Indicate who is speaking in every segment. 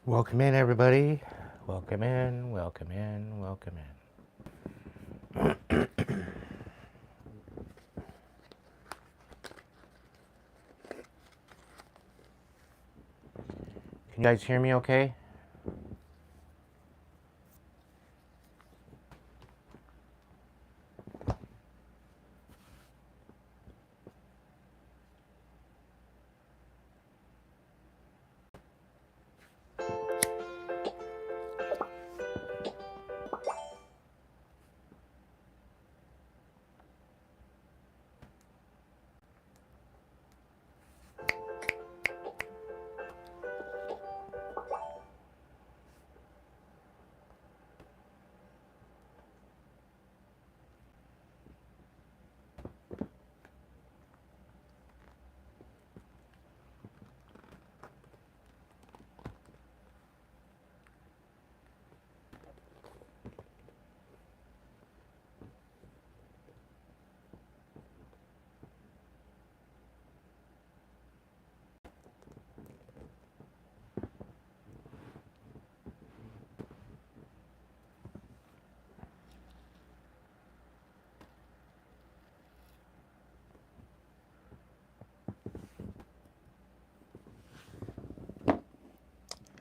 Speaker 1: Welcome in, everybody. Welcome in, welcome in, welcome in. Can you guys hear me okay?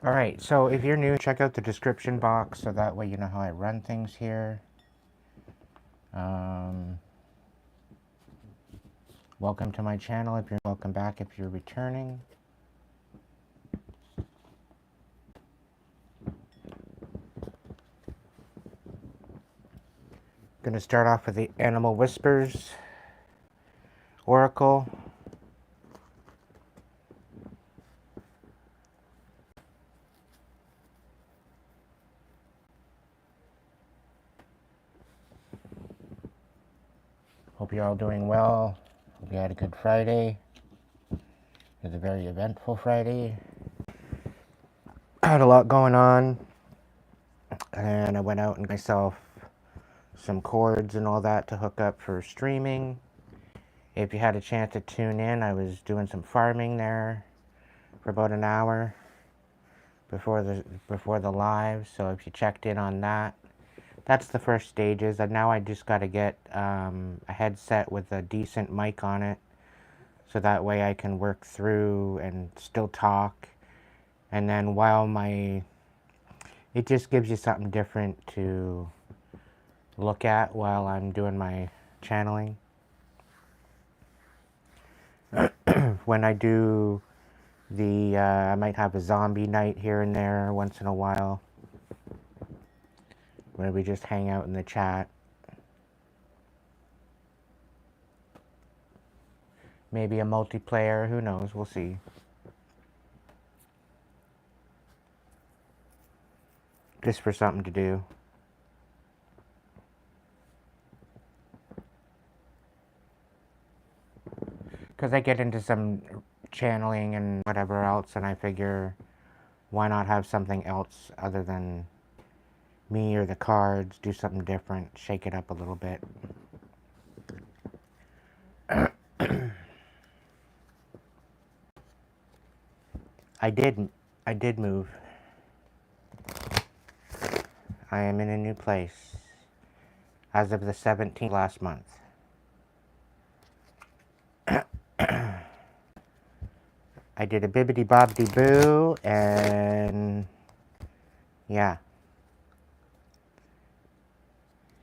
Speaker 1: Alright, so if you're new, check out the description box so that way you know how I run things here. Welcome to my channel if you're welcome back if you're returning. Gonna start off with the Animal Whispers Oracle. Hope you're all doing well. Hope you had a good Friday. It was a very eventful Friday. I had a lot going on, and I went out and got myself some cords and all that to hook up for streaming. If you had a chance to tune in, I was doing some farming there for about an hour before the live. So if you checked in on that, that's the first stages. And now I just got to get a headset with a decent mic on it, so that way I can work through and still talk. And then it just gives you something different to look at while I'm doing my channeling. When I do I might have a zombie night here and there once in a while, where we just hang out in the chat. Maybe a multiplayer, who knows, we'll see. Just for something to do. Because I get into some channeling and whatever else, and I figure, why not have something else other than me or the cards, do something different, shake it up a little bit. I did move. I am in a new place as of the 17th last month. I did a bibbidi bobbidi boo, and yeah.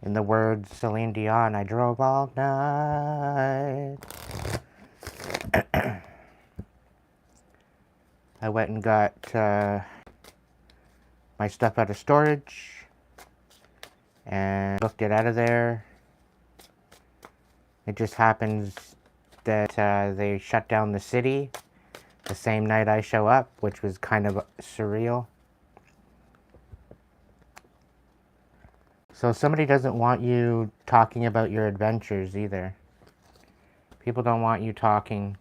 Speaker 1: In the words Celine Dion, I drove all night. I went and got my stuff out of storage and booked it out of there. It just happens that they shut down the city the same night I show up, which was kind of surreal. So somebody doesn't want you talking about your adventures either. People don't want you talking.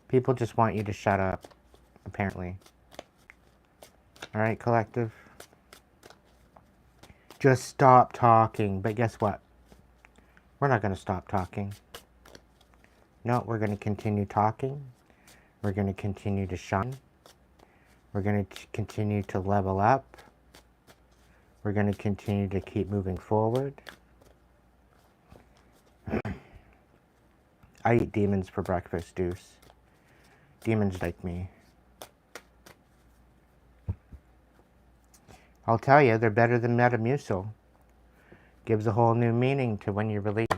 Speaker 1: People just want you to shut up, apparently. Alright, collective? Just stop talking. But guess what? We're not going to stop talking. No, we're going to continue talking. We're going to continue to shine. We're going to continue to level up. We're going to continue to keep moving forward. I eat demons for breakfast, Deuce. Demons like me. I'll tell you, they're better than Metamucil. Gives a whole new meaning to when you release.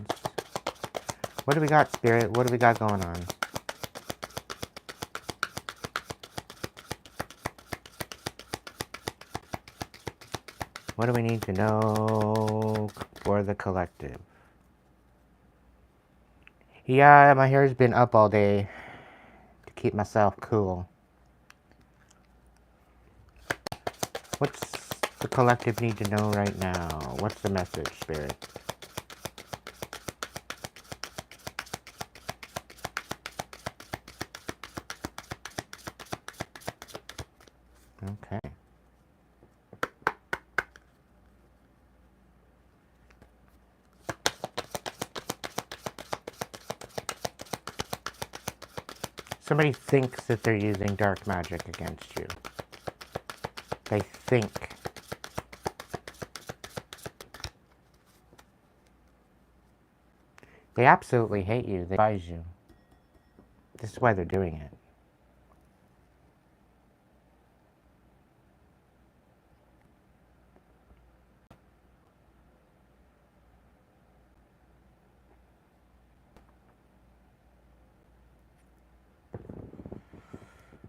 Speaker 1: What do we got, Spirit? What do we got going on? What do we need to know for the collective? Yeah, my hair's been up all day to keep myself cool. What's the collective need to know right now? What's the message, Spirit? Okay. Somebody thinks that they're using dark magic against you. They think. They absolutely hate you. They despise you. This is why they're doing it.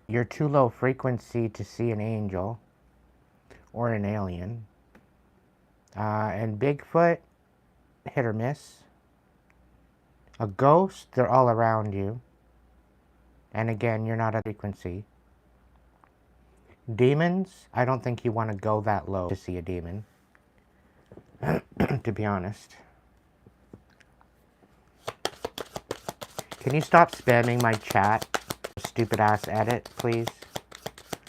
Speaker 1: You're too low frequency to see an angel or an alien. And Bigfoot, hit or miss. A ghost, they're all around you. And again, you're not a frequency. Demons, I don't think you want to go that low to see a demon. To be honest. Can you stop spamming my chat? Stupid ass edit, please.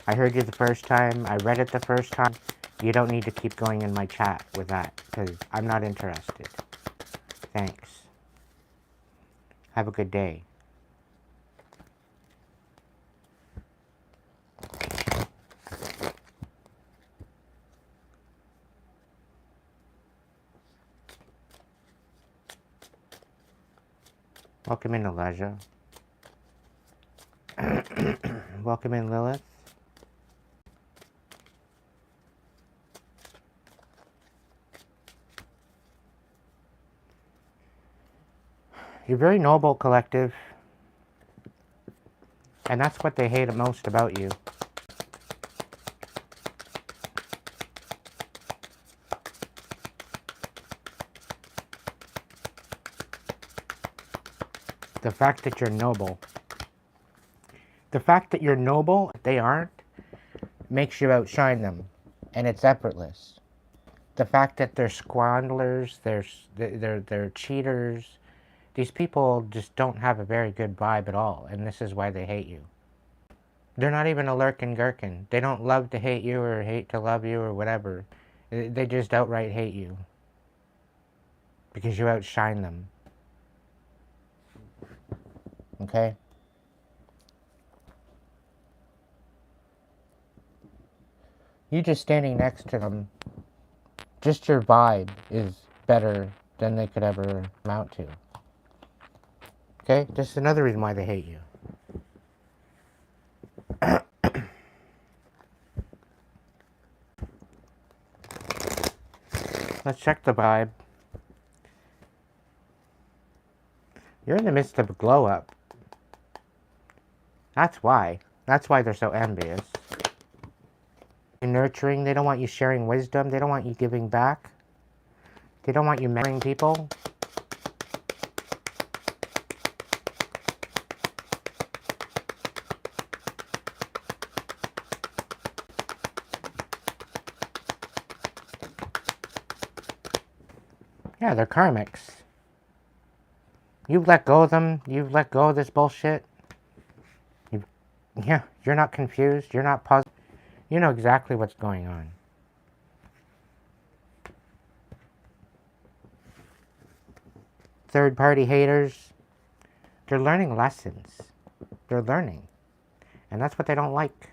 Speaker 1: I heard you the first time. I read it the first time. You don't need to keep going in my chat with that, because I'm not interested. Thanks. Have a good day. Welcome in, Elijah. Welcome in, Lilith. You're very noble, collective. And that's what they hate most about you. The fact that you're noble. The fact that you're noble, they aren't, makes you outshine them. And it's effortless. The fact that they're squandlers, they're cheaters, these people just don't have a very good vibe at all. And this is why they hate you. They're not even a lurkin' gherkin. They don't love to hate you or hate to love you or whatever. They just outright hate you. Because you outshine them. Okay? You just standing next to them, just your vibe is better than they could ever amount to. Okay? Just another reason why they hate you. Let's check the vibe. You're in the midst of a glow up. That's why. That's why they're so envious. You're nurturing. They don't want you sharing wisdom. They don't want you giving back. They don't want you mentoring people. Yeah, they're karmics. You've let go of them. You've let go of this bullshit. Yeah, you're not confused. You're not puzzled. You know exactly what's going on. Third-party haters, they're learning lessons. They're learning. And that's what they don't like.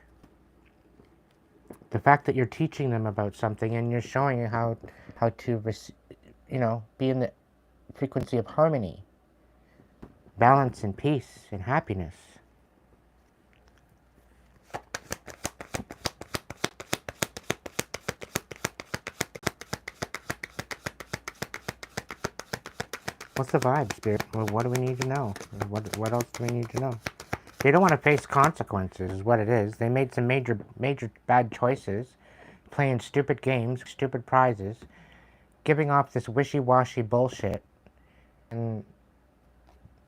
Speaker 1: The fact that you're teaching them about something and you're showing how to, be in the frequency of harmony, balance and peace and happiness. What's the vibe, Spirit? Well, what do we need to know? What else do we need to know? They don't want to face consequences is what it is. They made some major bad choices, playing stupid games, stupid prizes, giving off this wishy-washy bullshit, and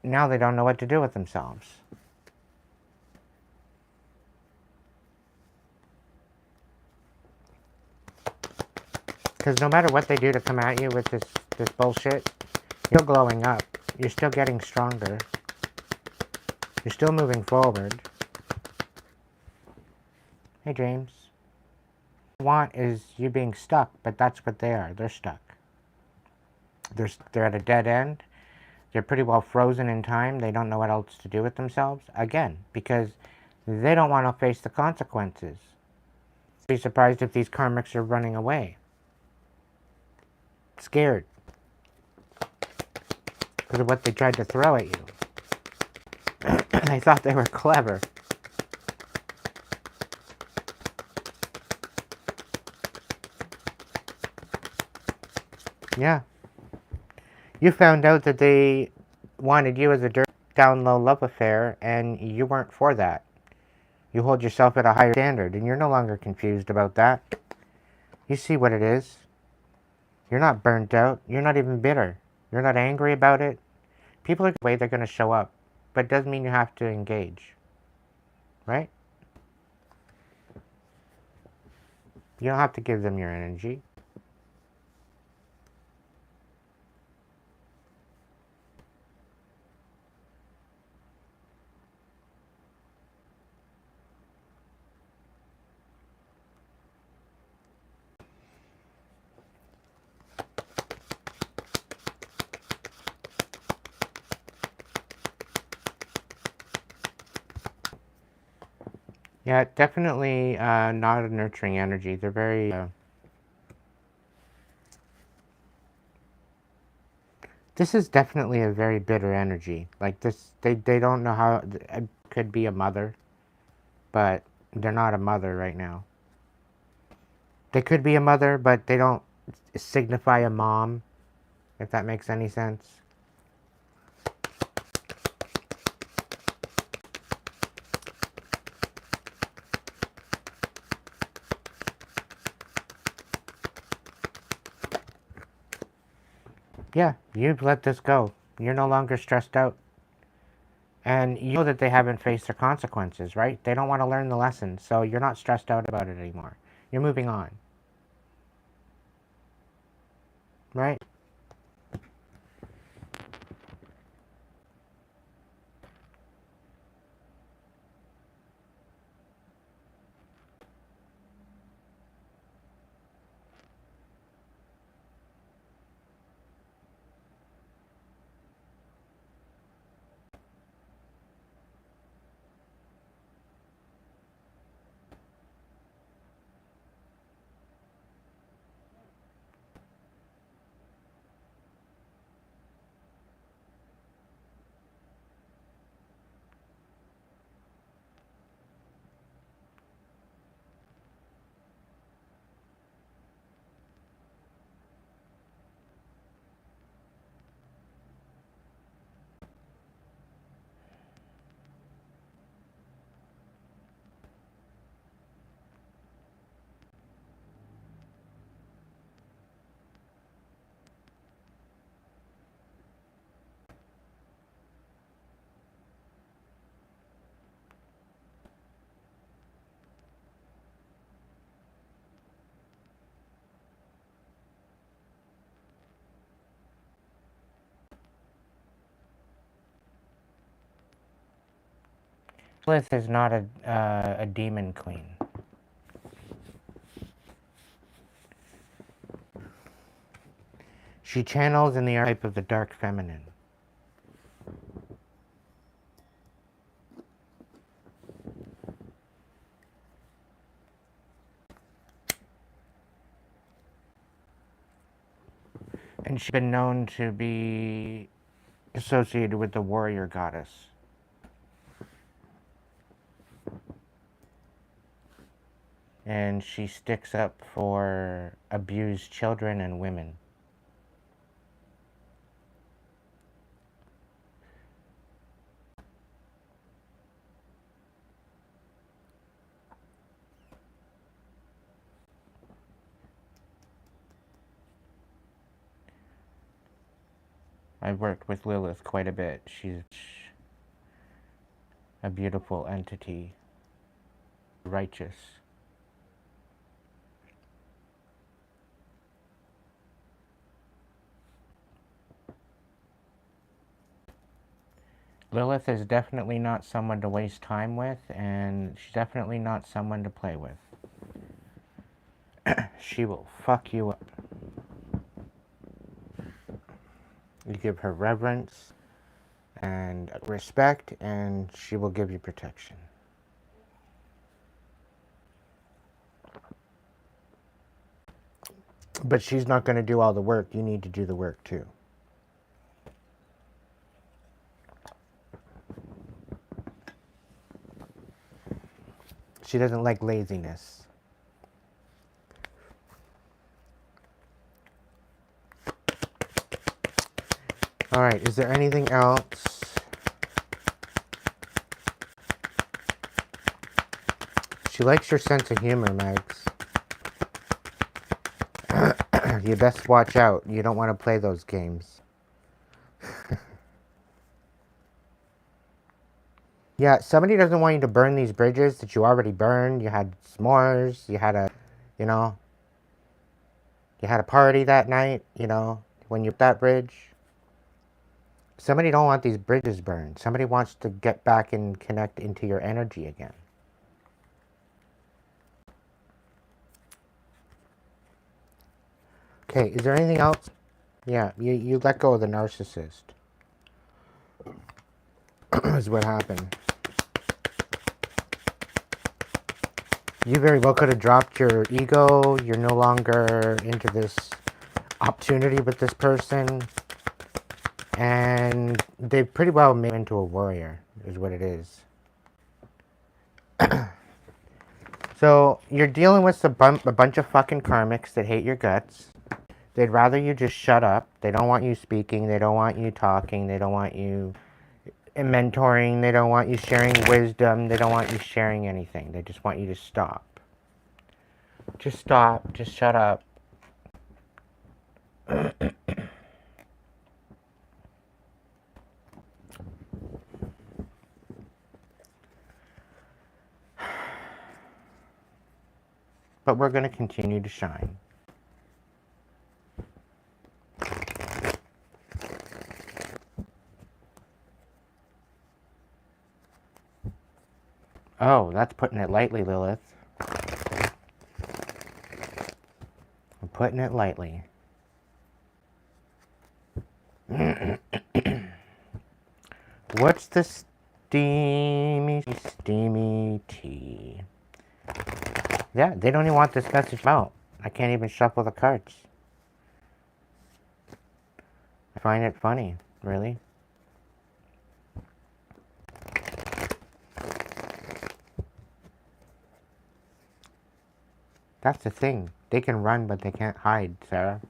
Speaker 1: now they don't know what to do with themselves. Because no matter what they do to come at you with this bullshit, you're glowing up. You're still getting stronger. You're still moving forward. Hey, James. What I want is you being stuck, but that's what they are. They're stuck. They're at a dead end. They're pretty well frozen in time. They don't know what else to do with themselves. Again, because they don't want to face the consequences. Be surprised if these karmics are running away. Scared. Because of what they tried to throw at you. They thought they were clever. Yeah. You found out that they wanted you as a dirt down low love affair, and you weren't for that. You hold yourself at a higher standard, and you're no longer confused about that. You see what it is. You're not burnt out. You're not even bitter. You're not angry about it. People are the way they're going to show up, but it doesn't mean you have to engage. Right? You don't have to give them your energy. Yeah, definitely not a nurturing energy. They're very... this is definitely a very bitter energy. Like this, they don't know how... it could be a mother, but they're not a mother right now. They could be a mother, but they don't signify a mom, if that makes any sense. Yeah, you've let this go. You're no longer stressed out. And you know that they haven't faced their consequences, right? They don't want to learn the lesson, so you're not stressed out about it anymore. You're moving on. Right? Bliss is not a demon queen. She channels in the archetype of the dark feminine. And she's been known to be associated with the warrior goddess. And she sticks up for abused children and women. I've worked with Lilith quite a bit. She's a beautiful entity, righteous. Lilith is definitely not someone to waste time with, and she's definitely not someone to play with. She will fuck you up. You give her reverence and respect, and she will give you protection. But she's not going to do all the work. You need to do the work too. She doesn't like laziness. Alright, is there anything else? She likes your sense of humor, Mags. You best watch out. You don't want to play those games. Yeah, somebody doesn't want you to burn these bridges that you already burned. You had s'mores. You had a, you know, you had a party that night, you know, when you that bridge. Somebody don't want these bridges burned. Somebody wants to get back and connect into your energy again. Okay, is there anything else? Yeah, you let go of the narcissist. Is what happened. You very well could have dropped your ego. You're no longer into this opportunity with this person. And they pretty well made him into a warrior, is what it is. So, you're dealing with a bunch of fucking karmics that hate your guts. They'd rather you just shut up. They don't want you speaking. They don't want you talking. They don't want you mentoring. They don't want you sharing wisdom. They don't want you sharing anything. They just want you to stop. Just stop. Just shut up. But we're going to continue to shine. Oh, that's putting it lightly, Lilith. I'm putting it lightly. What's the steamy tea? Yeah, they don't even want this message out. I can't even shuffle the cards. I find it funny, really. That's the thing. They can run, but they can't hide, Sarah.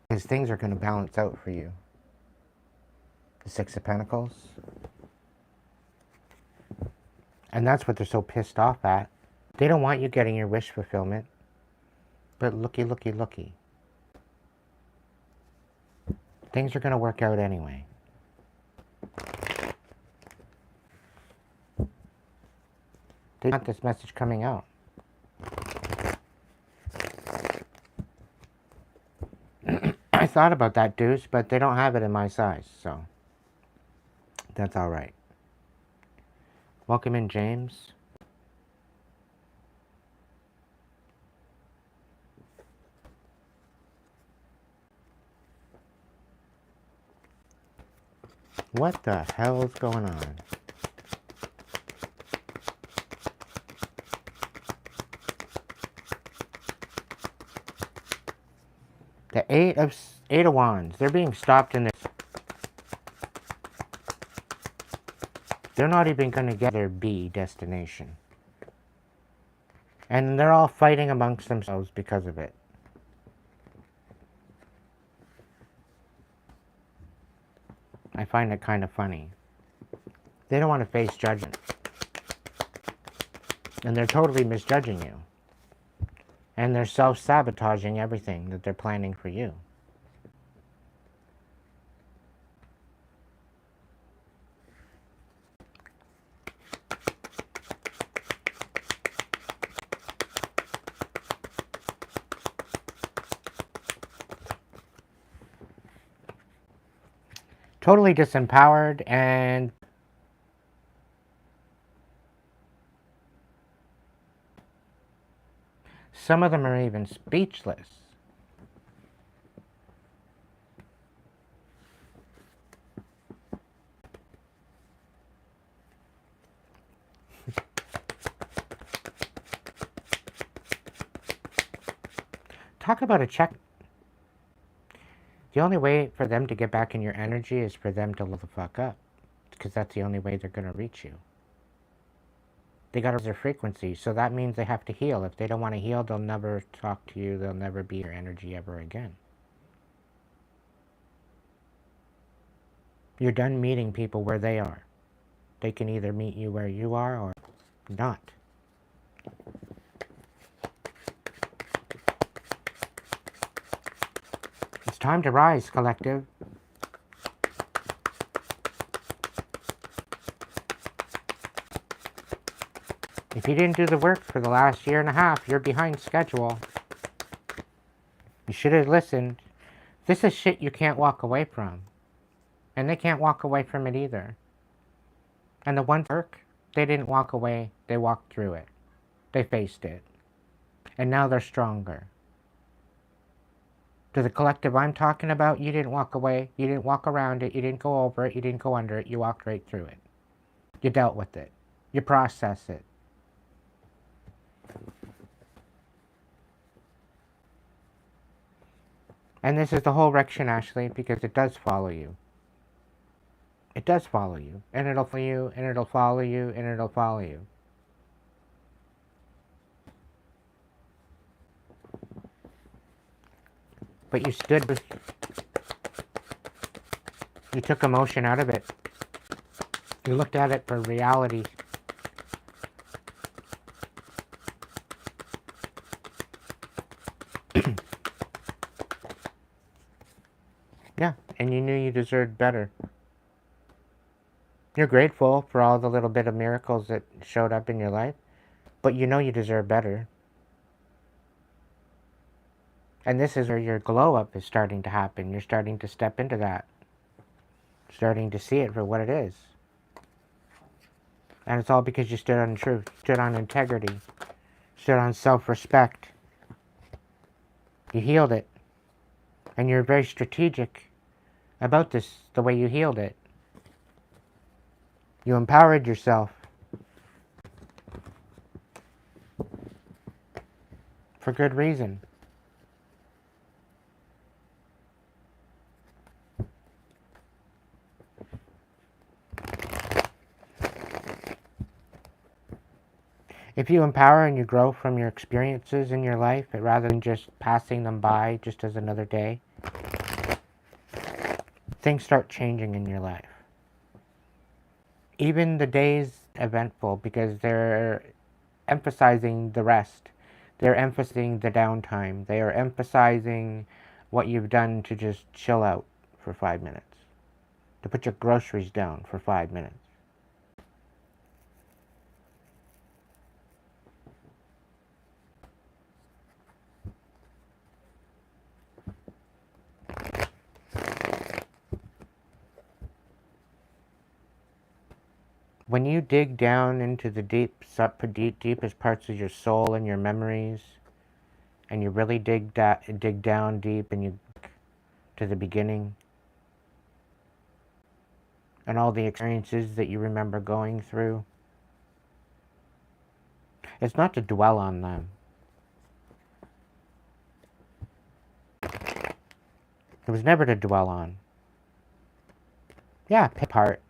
Speaker 1: Because things are going to balance out for you. The Six of Pentacles. And that's what they're so pissed off at. They don't want you getting your wish fulfillment. But looky, looky, looky. Things are going to work out anyway. They want this message coming out. I thought about that, Deuce, but they don't have it in my size, so that's all right. Welcome in, James. What the hell is going on? The Eight of Wands. They're being stopped in their... They're not even going to get their B destination. And they're all fighting amongst themselves because of it. I find it kind of funny. They don't want to face judgment. And they're totally misjudging you. And they're self-sabotaging everything that they're planning for you. Totally disempowered, and some of them are even speechless. Talk about a check. The only way for them to get back in your energy is for them to level the fuck up. Because that's the only way they're going to reach you. They got to raise their frequency, so that means they have to heal. If they don't want to heal, they'll never talk to you. They'll never be your energy ever again. You're done meeting people where they are. They can either meet you where you are or not. It's time to rise, collective. If you didn't do the work for the last year and a half, you're behind schedule. You should have listened. This is shit you can't walk away from. And they can't walk away from it either. And the ones that work, they didn't walk away, they walked through it. They faced it. And now they're stronger. To the collective I'm talking about, you didn't walk away, you didn't walk around it, you didn't go over it, you didn't go under it, you walked right through it. You dealt with it. You processed it. And this is the whole direction, Ashley, because it does follow you. It does follow you. And it'll follow you, and it'll follow you, and it'll follow you. But you stood with... You took emotion out of it. You looked at it for reality. Yeah, and you knew you deserved better. You're grateful for all the little bit of miracles that showed up in your life, but you know you deserve better. And this is where your glow up is starting to happen. You're starting to step into that. Starting to see it for what it is. And it's all because you stood on truth, stood on integrity, stood on self-respect. You healed it. And you're very strategic about this, the way you healed it. You empowered yourself. For good reason. If you empower and you grow from your experiences in your life, rather than just passing them by just as another day, things start changing in your life. Even the days eventful, because they're emphasizing the rest. They're emphasizing the downtime. They are emphasizing what you've done to just chill out for 5 minutes. To put your groceries down for 5 minutes. When you dig down into the deepest parts of your soul and your memories, and you really dig down deep and you to the beginning, and all the experiences that you remember going through, it's not to dwell on them. It was never to dwell on. Yeah, pick apart.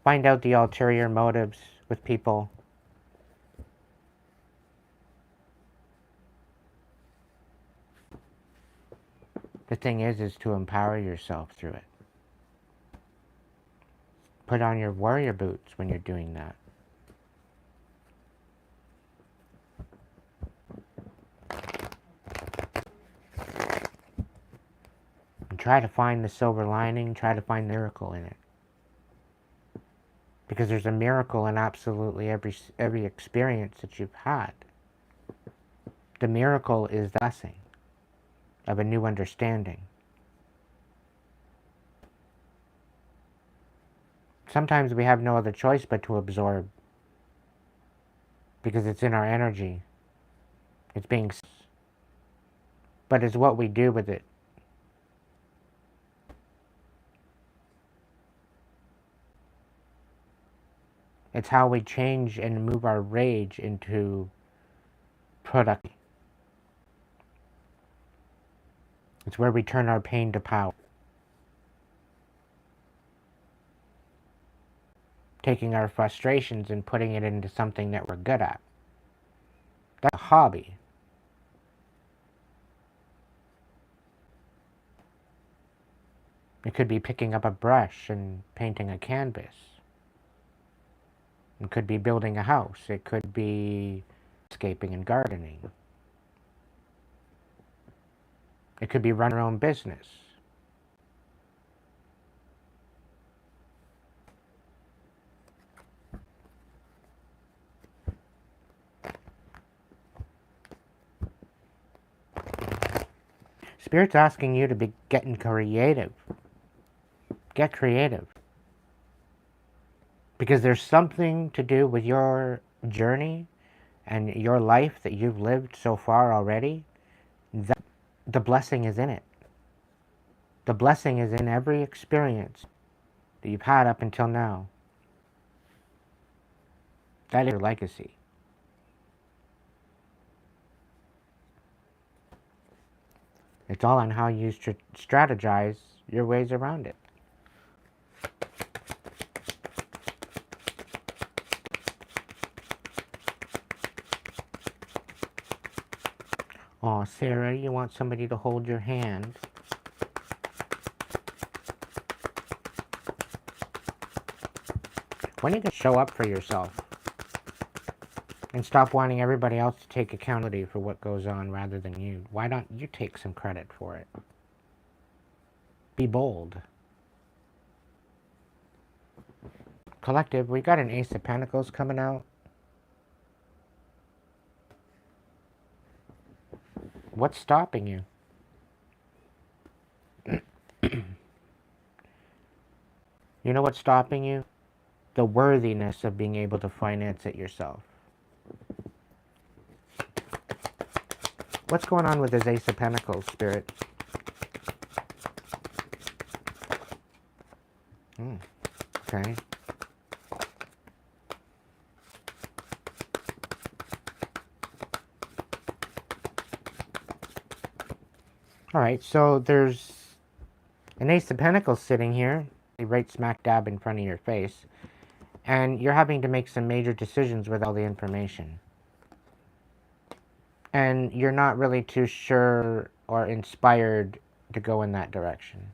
Speaker 1: Find out the ulterior motives with people. The thing is to empower yourself through it. Put on your warrior boots when you're doing that. And try to find the silver lining, try to find the miracle in it. Because there's a miracle in absolutely every experience that you've had. The miracle is the blessing of a new understanding. Sometimes we have no other choice but to absorb. Because it's in our energy. It's being... But it's what we do with it. It's how we change and move our rage into product. It's where we turn our pain to power. Taking our frustrations and putting it into something that we're good at. That's a hobby. It could be picking up a brush and painting a canvas. It could be building a house. It could be landscaping and gardening. It could be running your own business. Spirit's asking you to be getting creative. Get creative. Because there's something to do with your journey and your life that you've lived so far already. That the blessing is in it. The blessing is in every experience that you've had up until now. That is your legacy. It's all on how you strategize your ways around it. Oh, Sarah, you want somebody to hold your hand. When are you going to show up for yourself? And stop wanting everybody else to take accountability for what goes on rather than you. Why don't you take some credit for it? Be bold. Collective, we got an Ace of Pentacles coming out. What's stopping you? You know what's stopping you? The worthiness of being able to finance it yourself. What's going on with this Ace of Pentacles, Spirit? Okay. Alright, so there's an Ace of Pentacles sitting here, right smack dab in front of your face, and you're having to make some major decisions with all the information. And you're not really too sure or inspired to go in that direction.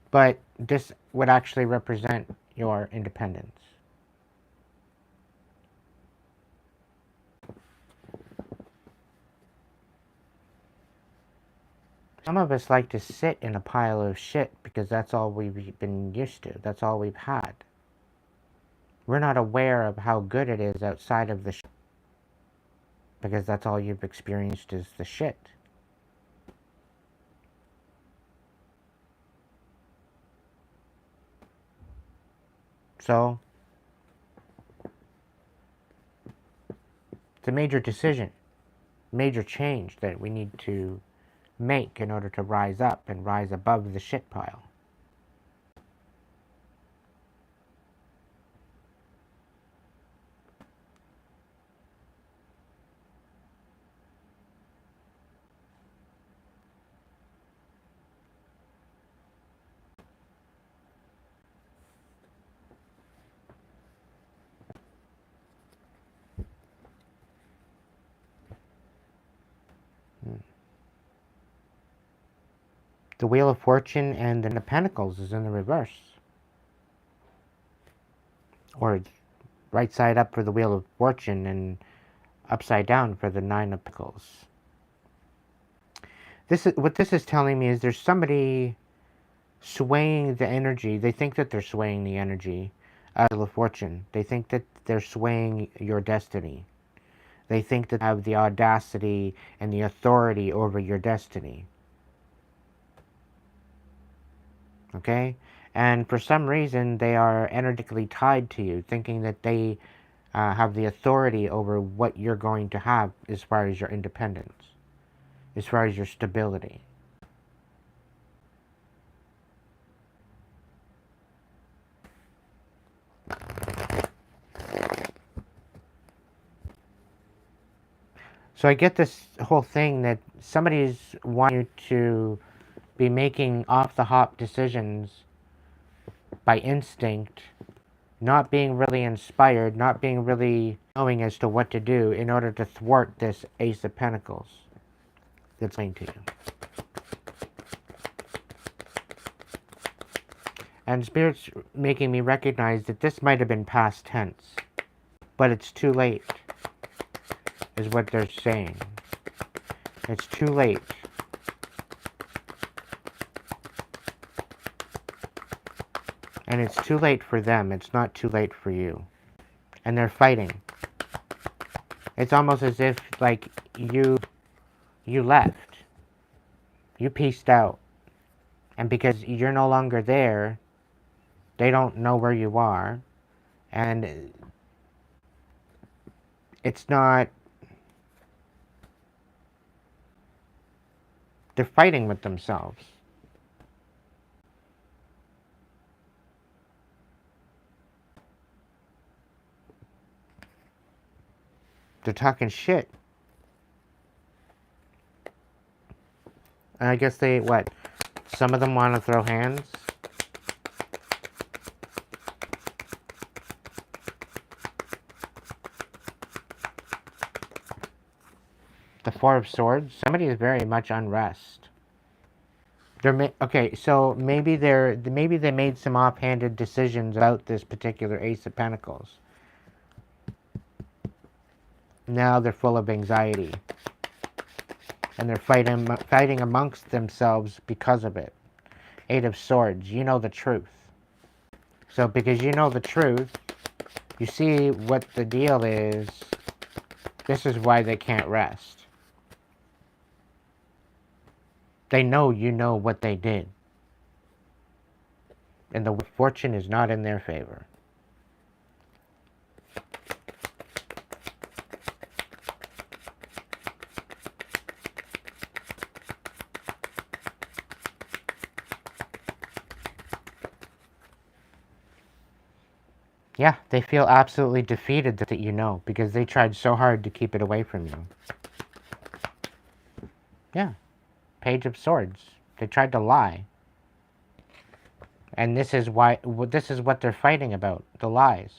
Speaker 1: But this would actually represent your independence. Some of us like to sit in a pile of shit because that's all we've been used to. That's all we've had. We're not aware of how good it is outside of the shit. Because that's all you've experienced is the shit. So, it's a major decision, major change that we need to make in order to rise up and rise above the shit pile. The Wheel of Fortune and the Nine of Pentacles is in the reverse. Or right side up for the Wheel of Fortune and upside down for the Nine of Pentacles. What this is telling me is there's somebody swaying the energy. They think that they're swaying the energy out of the fortune. They think that they're swaying your destiny. They think that they have the audacity and the authority over your destiny. Okay? And for some reason, they are energetically tied to you, thinking that they have the authority over what you're going to have as far as your independence, as far as your stability. So I get this whole thing that somebody's wanting you to be making off-the-hop decisions by instinct, not being really inspired, not being really knowing as to what to do in order to thwart this Ace of Pentacles that's coming to you. And Spirit's making me recognize that this might have been past tense, but it's too late, is what they're saying. It's too late. And it's too late for them. It's not too late for you. And they're fighting. It's almost as if, like, you left. You pieced out. And because you're no longer there, they don't know where you are. And it's not... They're fighting with themselves. They're talking shit. And I guess they, what? Some of them want to throw hands? The Four of Swords. Somebody is very much unrest. Okay, so maybe they made some offhanded decisions about this particular Ace of Pentacles. Now they're full of anxiety. And they're fighting amongst themselves because of it. Eight of Swords. You know the truth. So because you know the truth, you see what the deal is. This is why they can't rest. They know you know what they did. And the fortune is not in their favor. Yeah, they feel absolutely defeated that you know, because they tried so hard to keep it away from you. Yeah. Page of Swords. They tried to lie. And this is what they're fighting about, the lies.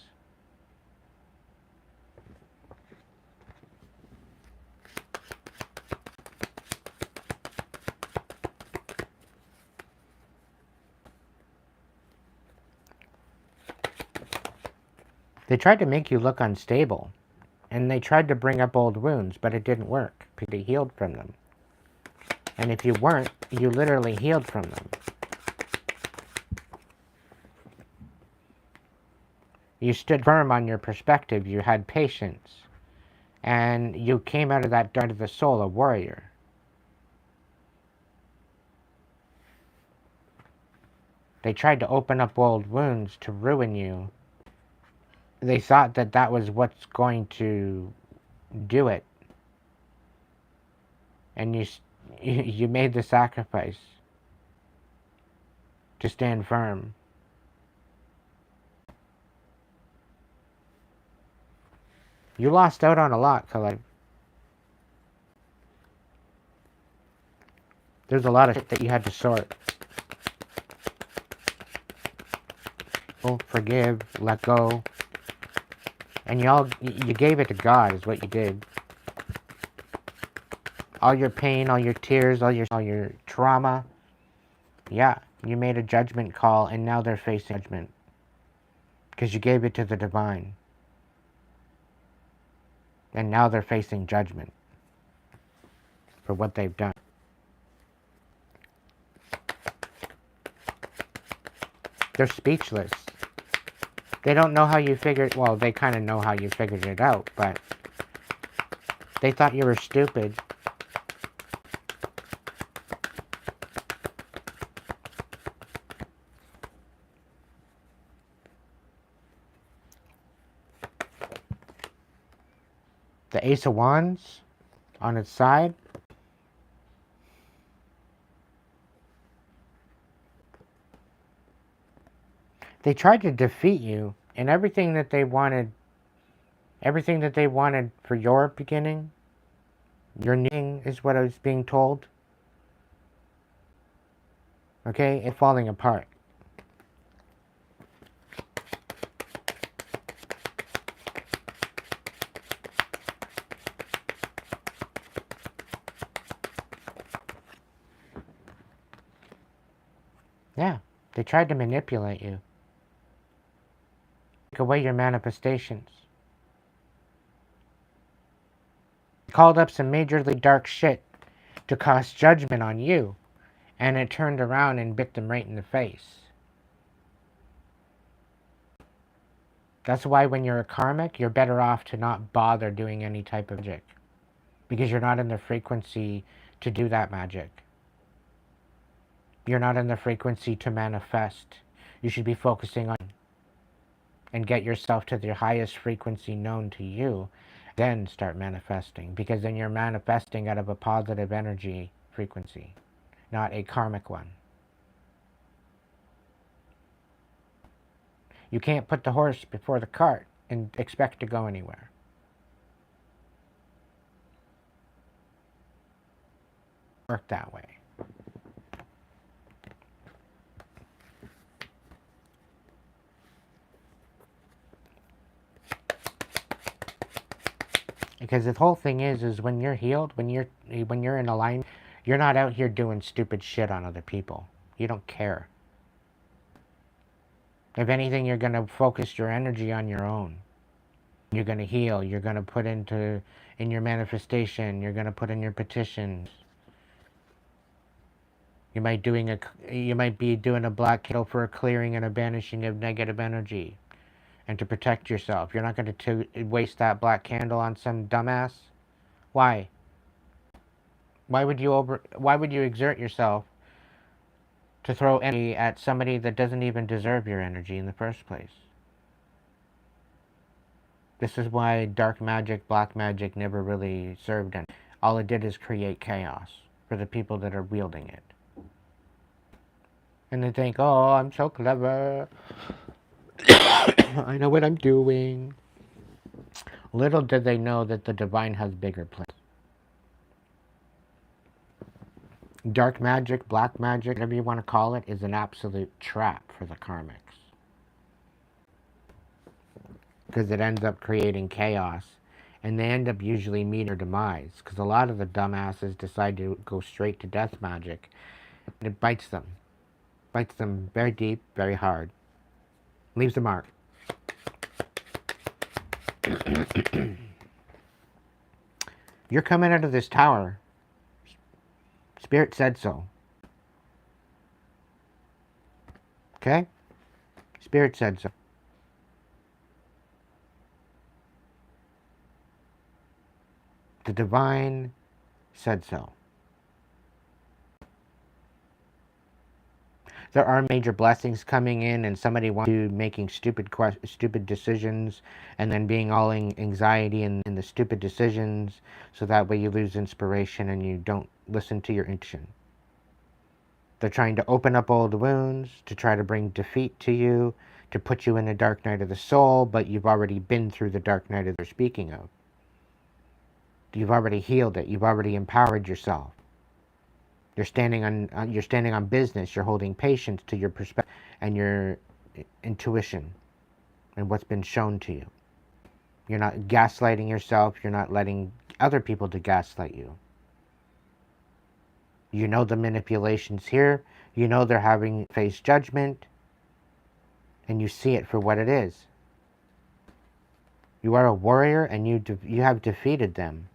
Speaker 1: They tried to make you look unstable, and they tried to bring up old wounds, but it didn't work. They healed from them. And if you weren't, you literally healed from them. You stood firm on your perspective, you had patience, and you came out of that dark of the soul a warrior. They tried to open up old wounds to ruin you. They thought that that was what's going to do it. And you made the sacrifice to stand firm. You lost out on a lot, Collective. There's a lot of shit that you had to sort. Oh, forgive, let go. And you gave it to God, is what you did. All your pain, all your tears, all your trauma, Yeah, you made a judgment call and now they're facing judgment. Because you gave it to the divine. And now they're facing judgment for what they've done. They're speechless. They don't know how you figured, well, they kind of know how you figured it out, but they thought you were stupid. The Ace of Wands on its side. They tried to defeat you in everything that they wanted for your beginning. Your knitting is what I was being told. Okay? It's falling apart. Yeah, they tried to manipulate you. Take away your manifestations. Called up some majorly dark shit to cast judgment on you, and it turned around and bit them right in the face. That's why when you're a karmic, you're better off to not bother doing any type of magic, because you're not in the frequency to do that magic. You're not in the frequency to manifest. You should be focusing on and get yourself to the highest frequency known to you, then start manifesting, because then you're manifesting out of a positive energy frequency, not a karmic one. You can't put the horse before the cart and expect to go anywhere. Work that way. Because the whole thing is when you're healed, when you're in alignment, you're not out here doing stupid shit on other people. You don't care. If anything, you're going to focus your energy on your own. You're going to heal. You're going to put in your manifestation. You're going to put in your petitions. You might be doing a black candle for a clearing and a banishing of negative energy, and to protect yourself. You're not going to waste that black candle on some dumbass. Why? Why would you exert yourself to throw energy at somebody that doesn't even deserve your energy in the first place? This is why dark magic, black magic never really served anything. All it did is create chaos for the people that are wielding it. And they think, oh, I'm so clever. I know what I'm doing. Little did they know that the divine has bigger plans. Dark magic, black magic, whatever you want to call it, is an absolute trap for the karmics. Because it ends up creating chaos. And they end up usually meeting their demise. Because a lot of the dumbasses decide to go straight to death magic. And it bites them. Bites them very deep, very hard. Leaves a mark. You're coming out of this tower. Spirit said so. Okay? Spirit said so. The divine said so. There are major blessings coming in, and somebody wants you making stupid decisions, and then being all anxiety in the stupid decisions, so that way you lose inspiration and you don't listen to your intuition. They're trying to open up old wounds, to try to bring defeat to you, to put you in a dark night of the soul, but you've already been through the dark night that they're speaking of. You've already healed it. You've already empowered yourself. You're standing on business. You're holding patience to your perspective and your intuition and what's been shown to you. You're not gaslighting yourself. You're not letting other people to gaslight you. You know the manipulations here. You know they're having face judgment, and you see it for what it is. You are a warrior, and you have defeated them.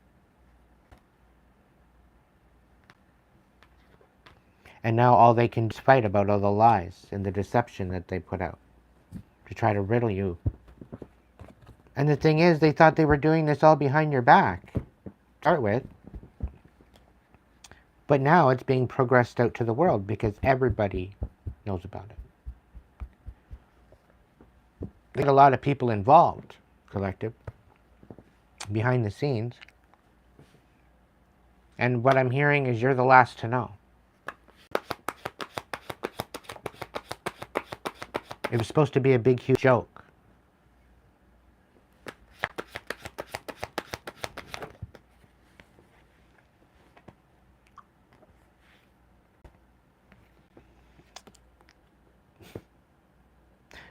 Speaker 1: And now all they can do is fight about all the lies and the deception that they put out to try to riddle you. And the thing is, they thought they were doing this all behind your back, to start with. But now it's being progressed out to the world because everybody knows about it. There's a lot of people involved, collective, behind the scenes. And what I'm hearing is you're the last to know. It was supposed to be a big, huge joke.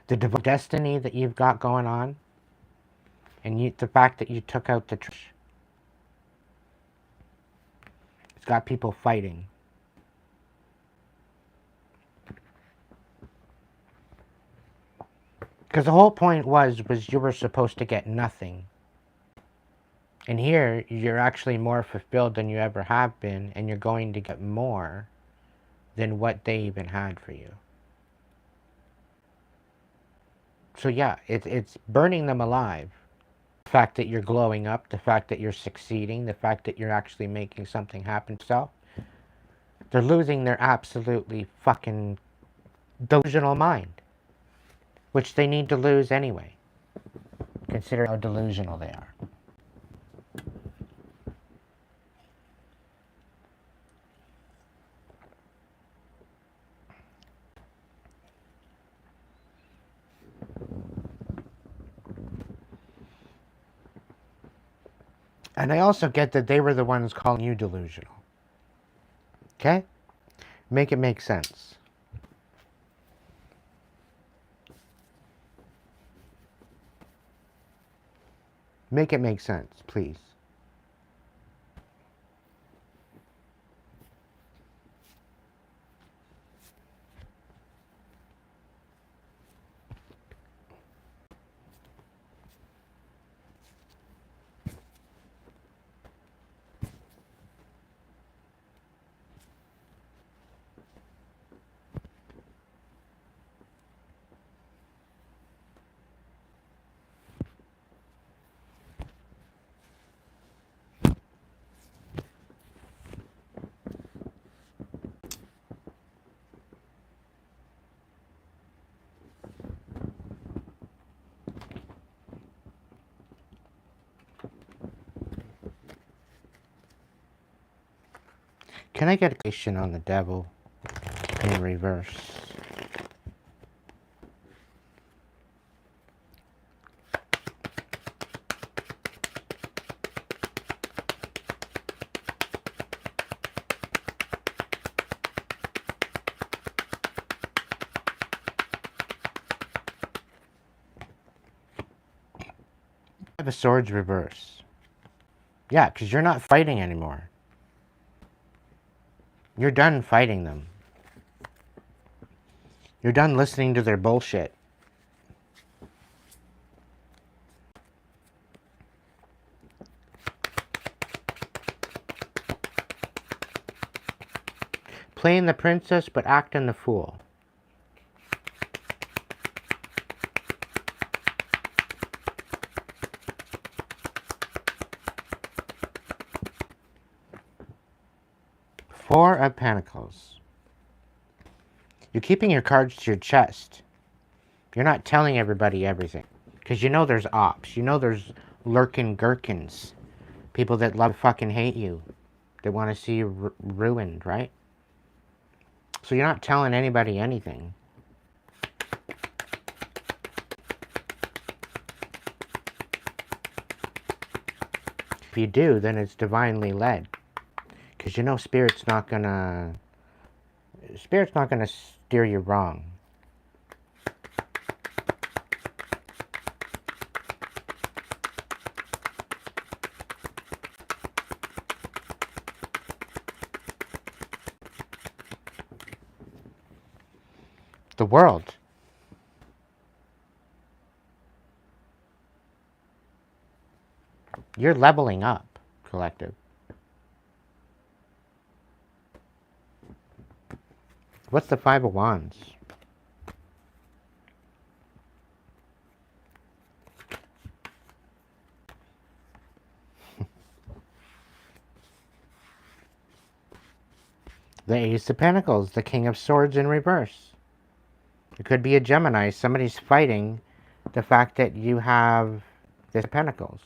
Speaker 1: The destiny that you've got going on, and the fact that you took out the trash, it's got people fighting. Because the whole point was you were supposed to get nothing. And here, you're actually more fulfilled than you ever have been, and you're going to get more than what they even had for you. So yeah, it's burning them alive. The fact that you're glowing up, the fact that you're succeeding, the fact that you're actually making something happen to yourself. They're losing their absolutely fucking delusional mind. Which they need to lose anyway. Consider how delusional they are. And I also get that they were the ones calling you delusional. Okay? Make it make sense. Make it make sense, please. Can I get a question on the devil in reverse? Have a swords reverse. Yeah, because you're not fighting anymore. You're done fighting them. You're done listening to their bullshit. Playing the princess, but acting the fool. Four of Pentacles. You're keeping your cards to your chest. You're not telling everybody everything. Because you know there's ops. You know there's lurking gherkins. People that love fucking hate you. They want to see you ruined, right? So you're not telling anybody anything. If you do, then it's divinely led. Because you know Spirit's not gonna steer you wrong. the world. You're leveling up, collective. What's the Five of Wands? The Ace of Pentacles, the King of Swords in reverse. It could be a Gemini. Somebody's fighting the fact that you have this Pentacles.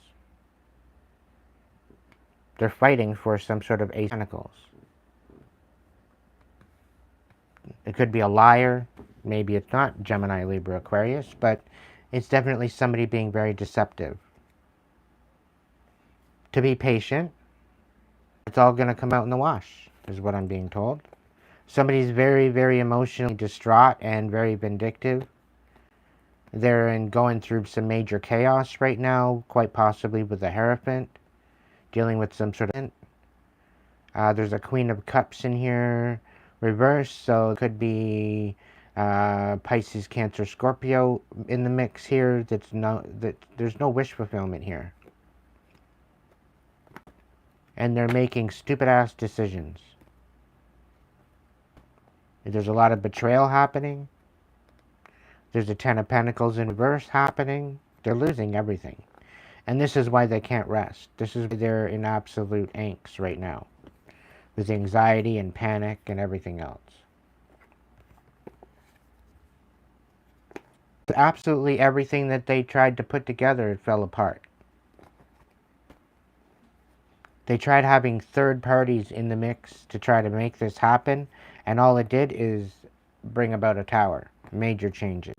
Speaker 1: They're fighting for some sort of Ace of Pentacles. It could be a liar. Maybe it's not Gemini, Libra, Aquarius, but it's definitely somebody being very deceptive. To be patient. It's all going to come out in the wash, is what I'm being told. Somebody's very, very emotionally distraught and very vindictive. They're going through some major chaos right now, quite possibly with the Hierophant, dealing with some sort of... there's a Queen of Cups in here, reversed, so it could be Pisces, Cancer, Scorpio in the mix here. There's no wish fulfillment here. And they're making stupid-ass decisions. There's a lot of betrayal happening. There's a Ten of Pentacles in reverse happening. They're losing everything. And this is why they can't rest. This is why they're in absolute angst right now. With anxiety and panic and everything else. Absolutely everything that they tried to put together, it fell apart. They tried having third parties in the mix to try to make this happen, and all it did is bring about a tower. Major changes.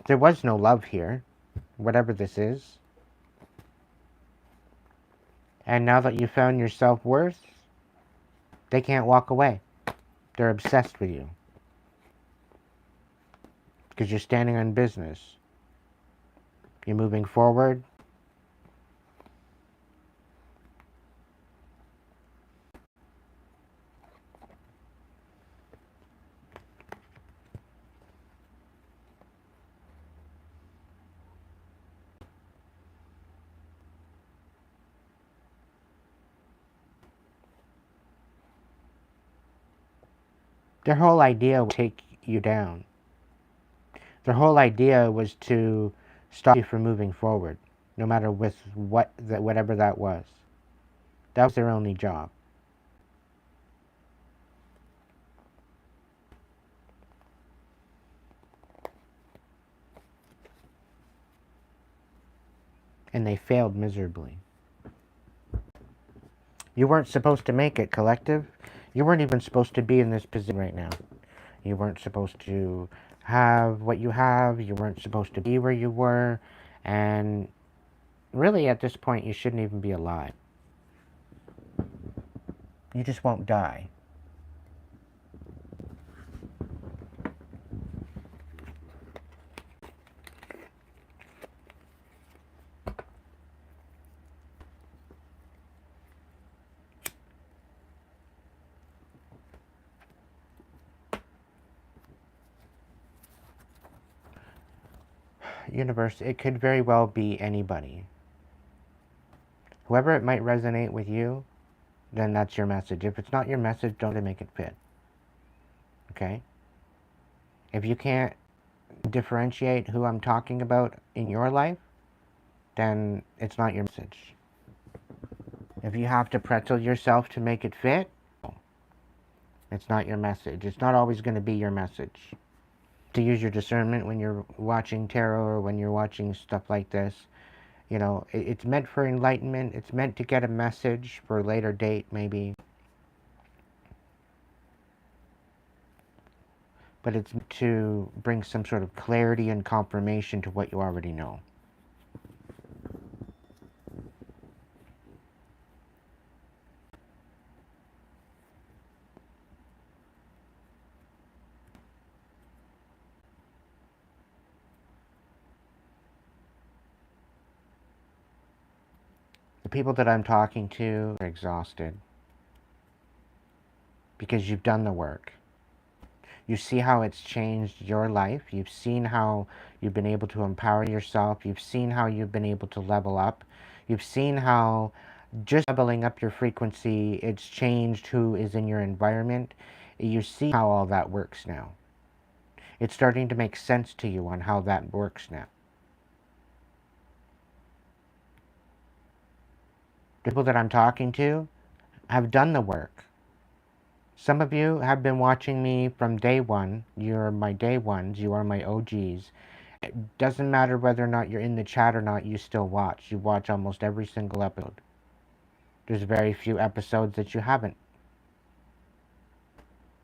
Speaker 1: There was no love here, whatever this is. And now that you found your self-worth, they can't walk away. They're obsessed with you. Because you're standing on business. You're moving forward. Their whole idea was to take you down. Their whole idea was to stop you from moving forward, no matter with whatever that was. That was their only job. And they failed miserably. You weren't supposed to make it, collective. You weren't even supposed to be in this position right now. You weren't supposed to have what you have. You weren't supposed to be where you were. And really, at this point, you shouldn't even be alive. You just won't die. Universe, it could very well be anybody. Whoever it might resonate with you, then that's your message. If it's not your message, don't make it fit. Okay? If you can't differentiate who I'm talking about in your life, then it's not your message. If you have to pretzel yourself to make it fit, it's not your message. It's not always going to be your message. To use your discernment when you're watching tarot or when you're watching stuff like this. You know, it's meant for enlightenment. It's meant to get a message for a later date, maybe. But it's to bring some sort of clarity and confirmation to what you already know. The people that I'm talking to are exhausted. Because you've done the work. You see how it's changed your life. You've seen how you've been able to empower yourself. You've seen how you've been able to level up. You've seen how just leveling up your frequency, it's changed who is in your environment. You see how all that works now. It's starting to make sense to you on how that works now. The people that I'm talking to have done the work. Some of you have been watching me from day one. You're my day ones. You are my OGs. It doesn't matter whether or not you're in the chat or not, you still watch. You watch almost every single episode. There's very few episodes that you haven't.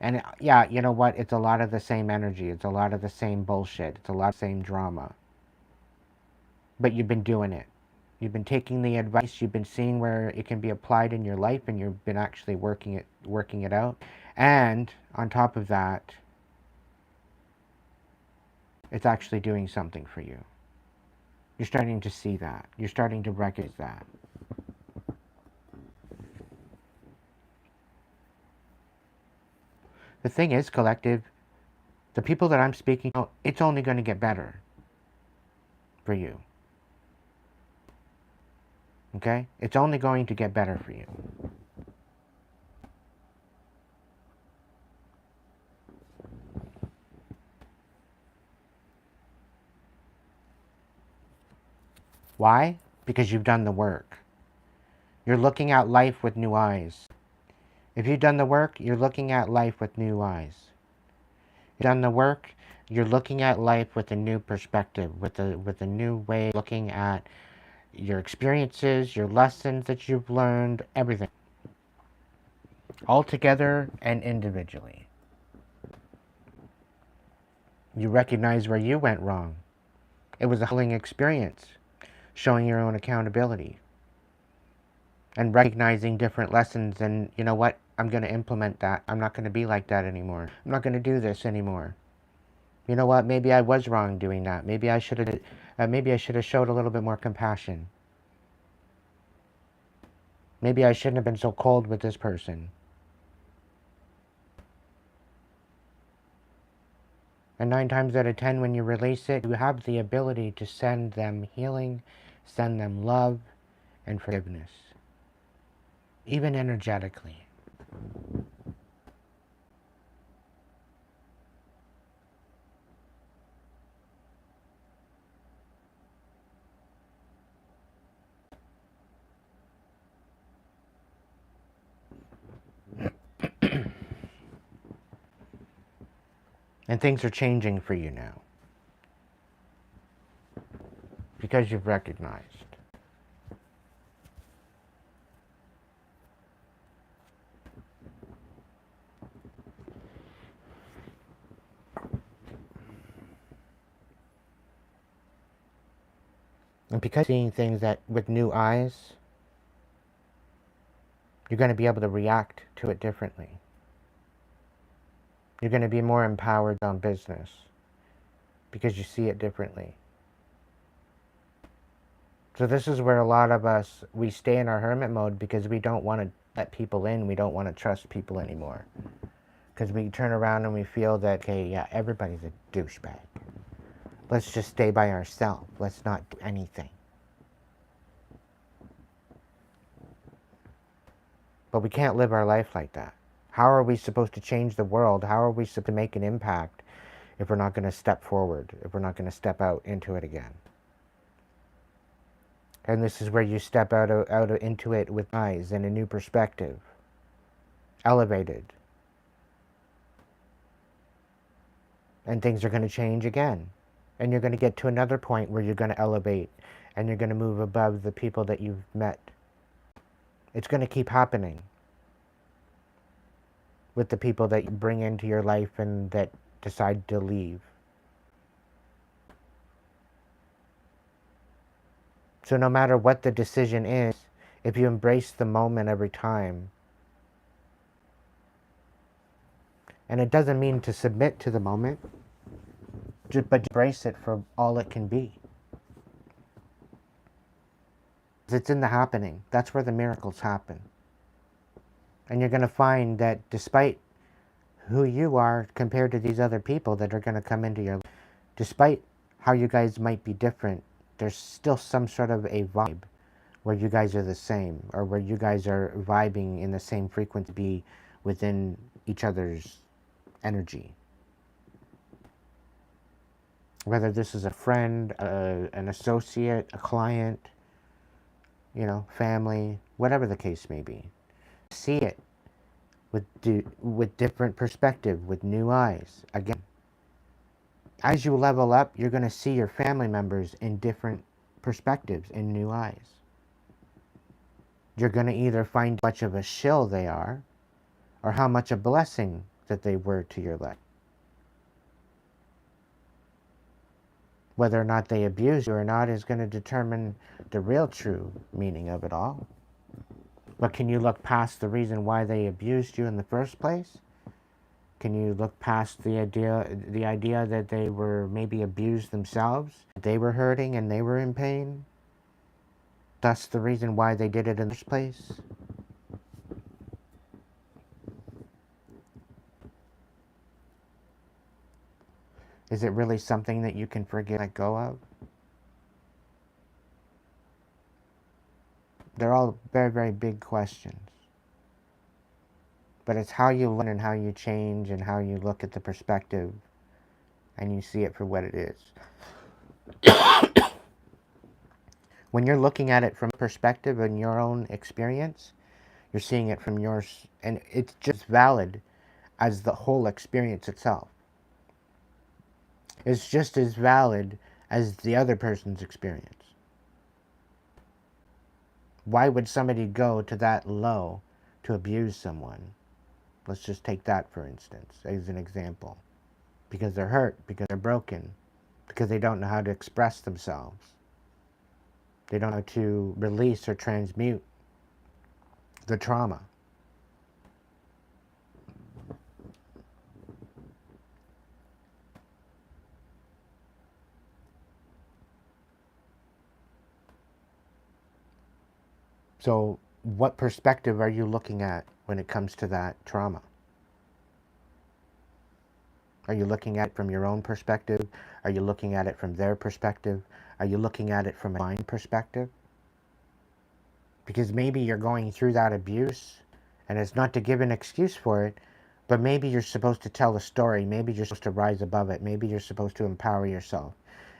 Speaker 1: And yeah, you know what? It's a lot of the same energy. It's a lot of the same bullshit. It's a lot of the same drama. But you've been doing it. You've been taking the advice. You've been seeing where it can be applied in your life, and you've been actually working it out. And on top of that, it's actually doing something for you. You're starting to see that. You're starting to recognize that. The thing is, collective, the people that I'm speaking to, it's only going to get better for you. Okay? It's only going to get better for you. Why? Because you've done the work. You're looking at life with new eyes. If you've done the work, you're looking at life with new eyes. If you've done the work, you're looking at life with a new perspective, with a new way of looking at your experiences, your lessons that you've learned, everything. All together and individually. You recognize where you went wrong. It was a humbling experience, showing your own accountability. And recognizing different lessons, and you know what? I'm going to implement that. I'm not going to be like that anymore. I'm not going to do this anymore. You know what? Maybe I was wrong doing that. Maybe I should have showed a little bit more compassion. Maybe I shouldn't have been so cold with this person. And 9 times out of 10, when you release it, you have the ability to send them healing, send them love, and forgiveness. Even energetically. And things are changing for you now. Because you've recognized. And because seeing things that with new eyes, you're going to be able to react to it differently. You're going to be more empowered on business because you see it differently. So this is where a lot of us, we stay in our hermit mode because we don't want to let people in. We don't want to trust people anymore. Because we turn around and we feel that, okay, yeah, everybody's a douchebag. Let's just stay by ourselves. Let's not do anything. But we can't live our life like that. How are we supposed to change the world? How are we supposed to make an impact if we're not going to step forward, if we're not going to step out into it again? And this is where you step into it with eyes and a new perspective. Elevated. And things are going to change again. And you're going to get to another point where you're going to elevate and you're going to move above the people that you've met. It's going to keep happening with the people that you bring into your life and that decide to leave. So no matter what the decision is, if you embrace the moment every time, and it doesn't mean to submit to the moment, but embrace it for all it can be. It's in the happening. That's where the miracles happen. And you're going to find that despite who you are compared to these other people that are going to come into your life. Despite how you guys might be different, there's still some sort of a vibe where you guys are the same, or where you guys are vibing in the same frequency within each other's energy. Whether this is a friend, an associate, a client, you know, family, whatever the case may be. See it with different perspective, with new eyes. Again, as you level up, you're going to see your family members in different perspectives, in new eyes. You're going to either find how much of a shill they are, or how much a blessing that they were to your life. Whether or not they abuse you or not is going to determine the real true meaning of it all. But can you look past the reason why they abused you in the first place? Can you look past the idea that they were maybe abused themselves? They were hurting and they were in pain? Thus the reason why they did it in the first place? Is it really something that you can forget, let go of? They're all very, very big questions. But it's how you learn and how you change and how you look at the perspective and you see it for what it is. When you're looking at it from perspective and your own experience, you're seeing it from yours, and it's just valid as the whole experience itself. It's just as valid as the other person's experience. Why would somebody go to that low to abuse someone? Let's just take that, for instance, as an example. Because they're hurt, because they're broken, because they don't know how to express themselves. They don't know how to release or transmute the trauma. So what perspective are you looking at when it comes to that trauma? Are you looking at it from your own perspective? Are you looking at it from their perspective? Are you looking at it from a divine perspective? Because maybe you're going through that abuse, and it's not to give an excuse for it, but maybe you're supposed to tell a story. Maybe you're supposed to rise above it. Maybe you're supposed to empower yourself.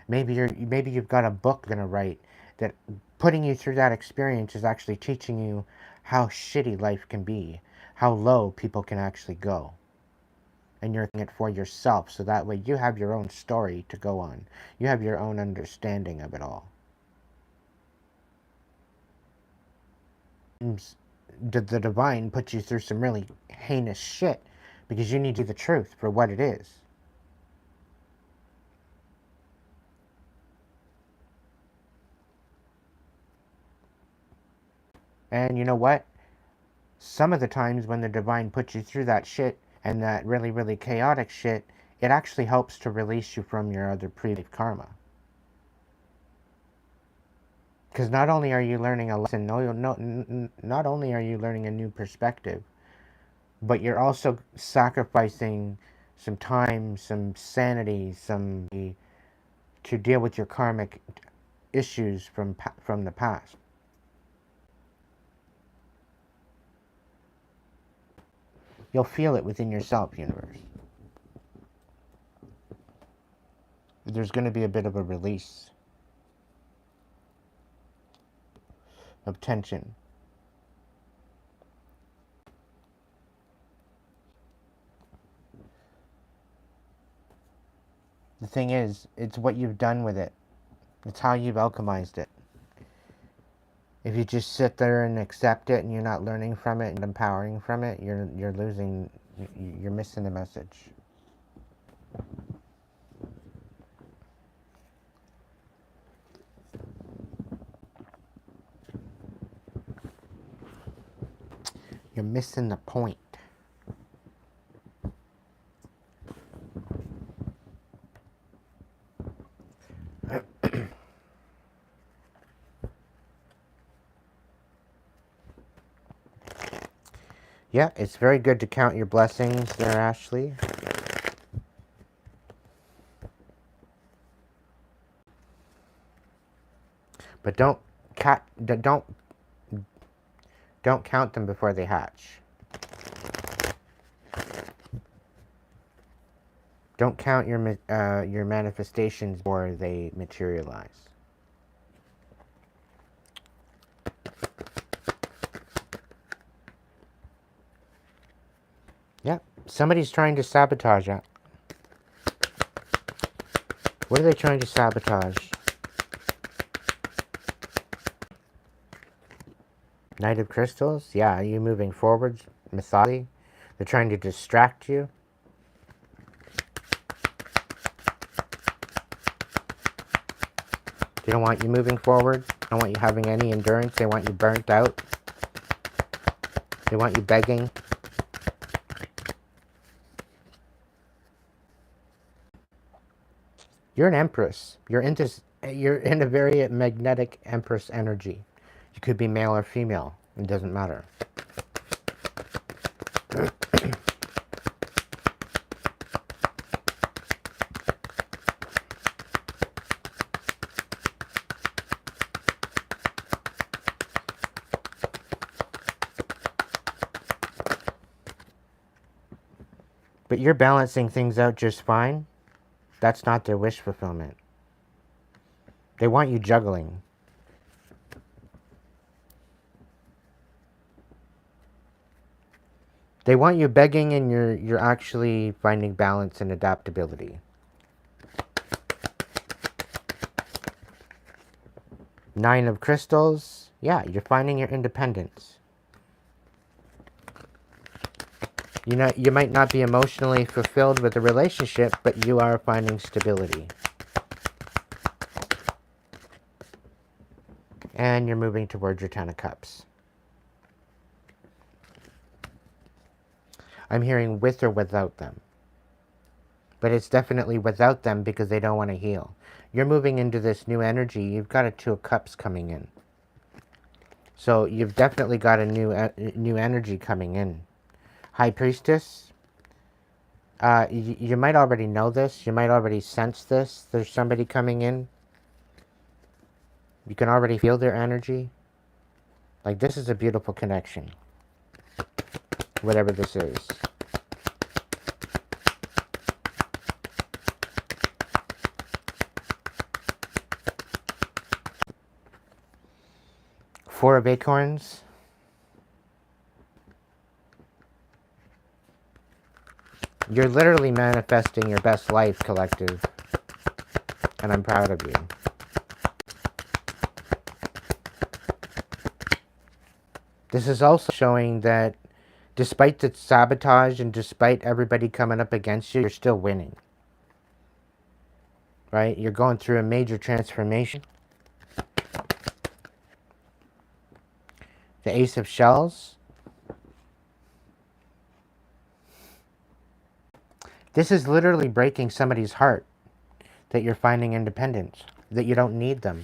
Speaker 1: Maybe you've got a book going to write that putting you through that experience is actually teaching you how shitty life can be, how low people can actually go. And you're doing it for yourself, so that way you have your own story to go on. You have your own understanding of it all. The divine puts you through some really heinous shit because you need to see the truth for what it is. And you know what? Some of the times when the divine puts you through that shit and that really, really chaotic shit, it actually helps to release you from your other previous karma. Because not only are you learning a lesson, not only are you learning a new perspective, but you're also sacrificing some time, some sanity, to deal with your karmic issues from the past. You'll feel it within yourself, universe. There's going to be a bit of a release of tension. The thing is, it's what you've done with it. It's how you've alchemized it. If you just sit there and accept it and you're not learning from it and empowering from it, you're missing the message. You're missing the point. Yeah, it's very good to count your blessings there, Ashley. But don't count them before they hatch. Don't count your manifestations before they materialize. Yep, somebody's trying to sabotage it. What are they trying to sabotage? Knight of Crystals? Yeah, are you moving forwards methodically? They're trying to distract you. They don't want you moving forward. They don't want you having any endurance. They want you burnt out. They want you begging. You're an empress. You're in a very magnetic empress energy. You could be male or female. It doesn't matter. But you're balancing things out just fine. That's not their wish fulfillment. They want you juggling. They want you begging, and you're actually finding balance and adaptability. Nine of Crystals. Yeah, you're finding your independence. You know, you might not be emotionally fulfilled with a relationship, but you are finding stability. And you're moving towards your Ten of Cups. I'm hearing with or without them. But it's definitely without them because they don't want to heal. You're moving into this new energy. You've got a Two of Cups coming in. So you've definitely got a new energy coming in. High Priestess. You might already know this. You might already sense this. There's somebody coming in. You can already feel their energy. Like, this is a beautiful connection. Whatever this is. Four of Acorns. You're literally manifesting your best life, collective. And I'm proud of you. This is also showing that despite the sabotage and despite everybody coming up against you, you're still winning. Right? You're going through a major transformation. The Ace of Shells. This is literally breaking somebody's heart that you're finding independence, that you don't need them.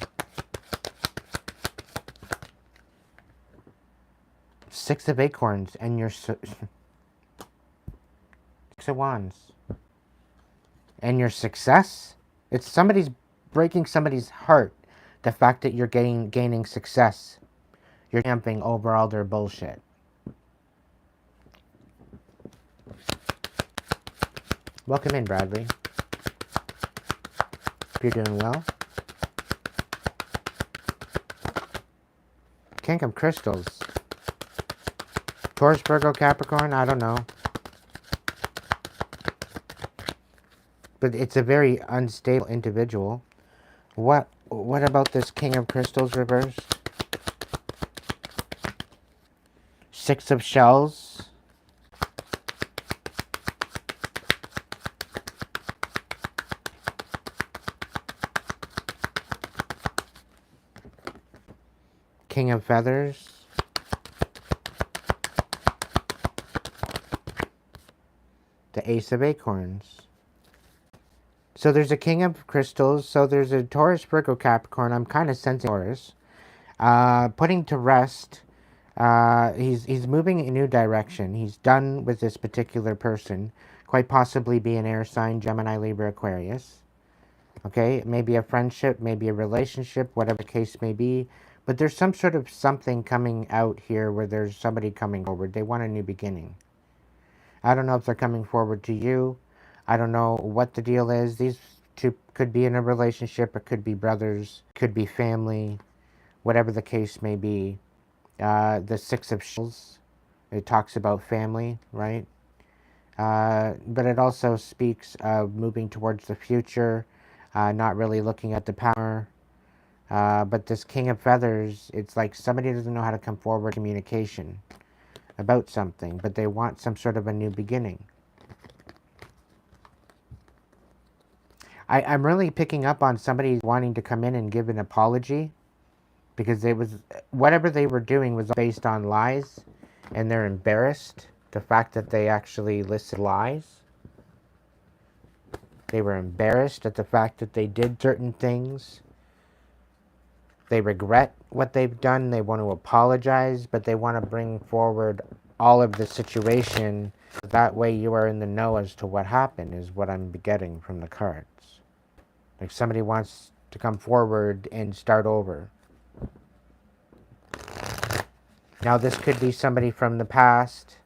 Speaker 1: Six of Acorns and your Six of Wands. And your success? It's breaking somebody's heart. The fact that you're gaining success. You're triumphing over all their bullshit. Welcome in, Bradley. Hope you're doing well. King of Crystals. Taurus, Virgo, Capricorn, I don't know. But it's a very unstable individual. What about this King of Crystals reversed? Six of Shells. King of Feathers. The Ace of Acorns. So there's a King of Crystals. So there's a Taurus, Virgo, Capricorn. I'm kind of sensing Taurus. Putting to rest He's moving in a new direction. He's done with this particular person. Quite possibly be an air sign, Gemini, Libra, Aquarius. Okay, maybe a friendship, maybe a relationship, whatever the case may be. But there's some sort of something coming out here where there's somebody coming forward. They want a new beginning. I don't know if they're coming forward to you. I don't know what the deal is. These two could be in a relationship. It could be brothers. Could be family. Whatever the case may be. The Six of Shells. It talks about family, right? But it also speaks of moving towards the future. Not really looking at the power. But this King of Feathers, it's like somebody doesn't know how to come forward communication about something, but they want some sort of a new beginning. I'm really picking up on somebody wanting to come in and give an apology, because it was, whatever they were doing was based on lies, and they're embarrassed. The fact that they actually listed lies. They were embarrassed at the fact that they did certain things. They regret what they've done. They want to apologize, but they want to bring forward all of the situation. That way you are in the know as to what happened, is what I'm getting from the cards. Like somebody wants to come forward and start over. Now this could be somebody from the past.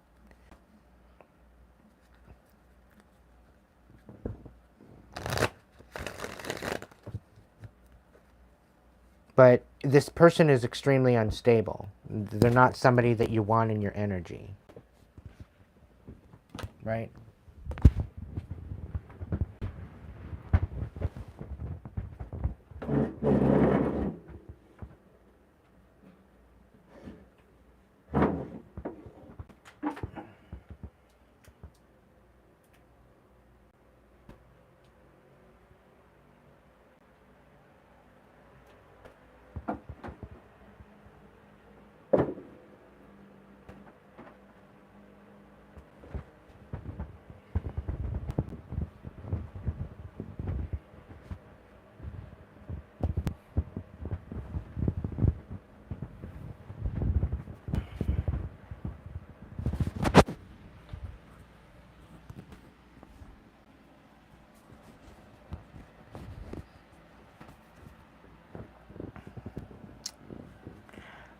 Speaker 1: But this person is extremely unstable. They're not somebody that you want in your energy. Right?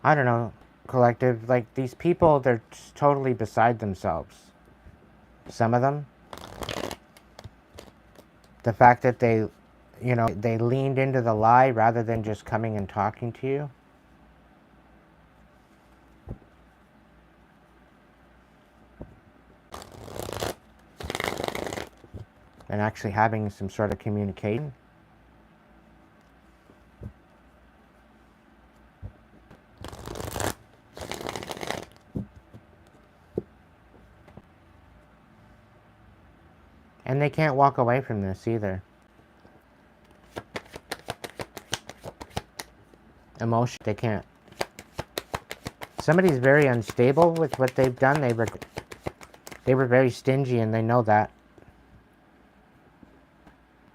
Speaker 1: I don't know, collective. Like these people, they're totally beside themselves. Some of them. The fact that they, they leaned into the lie rather than just coming and talking to you. And actually having some sort of communication. And they can't walk away from this either. Emotion, they can't. Somebody's very unstable with what they've done. They were very stingy, and they know that.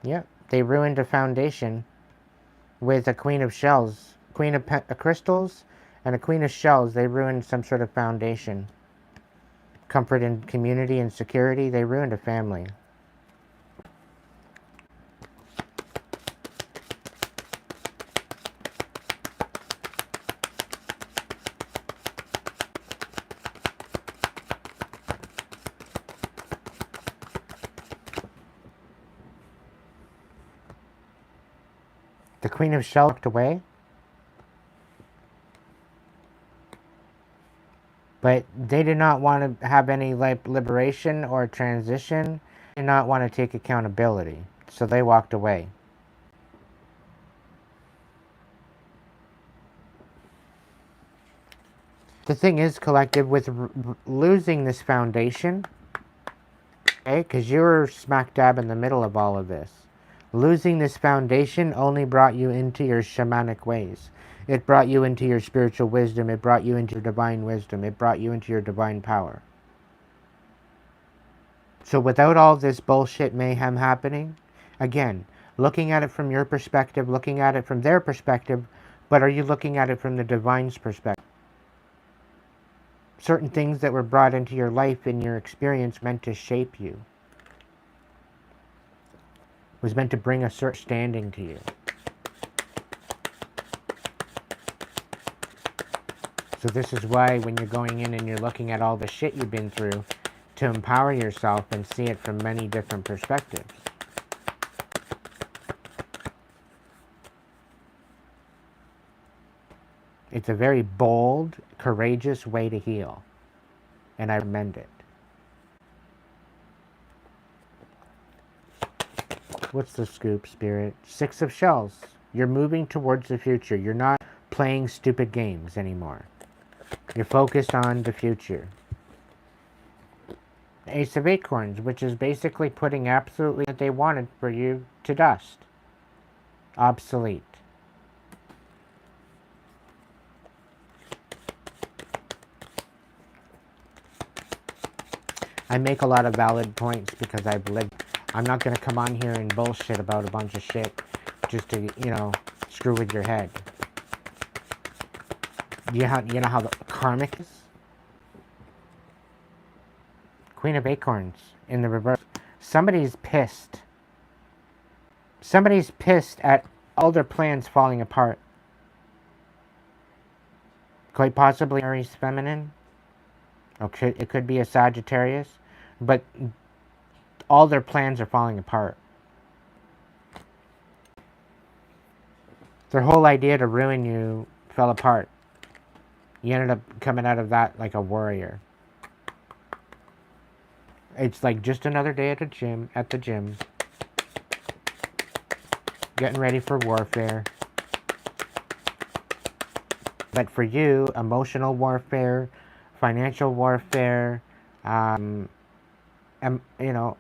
Speaker 1: Yep, they ruined a foundation with a Queen of Shells. Queen of Crystals and a Queen of Shells. They ruined some sort of foundation. Comfort and community and security. They ruined a family. The Queen of Shells walked away. But they did not want to have any liberation or transition. They did not want to take accountability. So they walked away. The thing is, collective, with losing this foundation, okay, because you're smack dab in the middle of all of this. Losing this foundation only brought you into your shamanic ways. It brought you into your spiritual wisdom. It brought you into your divine wisdom. It brought you into your divine power. So without all this bullshit mayhem happening, again, looking at it from your perspective, looking at it from their perspective, but are you looking at it from the divine's perspective? certain things that were brought into your life and your experience meant to shape you. It was meant to bring a certain standing to you. So this is why when you're going in and you're looking at all the shit you've been through, to empower yourself and see it from many different perspectives. It's a very bold, courageous way to heal. And I recommend it. What's the scoop, Spirit? 6 of Shells. You're moving towards the future. You're not playing stupid games anymore. You're focused on the future. Ace of Acorns, which is basically putting absolutely what they wanted for you to dust. Obsolete. I make a lot of valid points because I've lived. I'm not going to come on here and bullshit about a bunch of shit just to, you know, screw with your head. You know how the karmic is? Queen of Acorns in the reverse. Somebody's pissed. Somebody's pissed at all their plans falling apart. Quite possibly Aries feminine. Okay, it could be a Sagittarius. But all their plans are falling apart. Their whole idea to ruin you fell apart. You ended up coming out of that like a warrior. It's like just another day at the gym. Getting ready for warfare. But for you, emotional warfare, financial warfare, you know,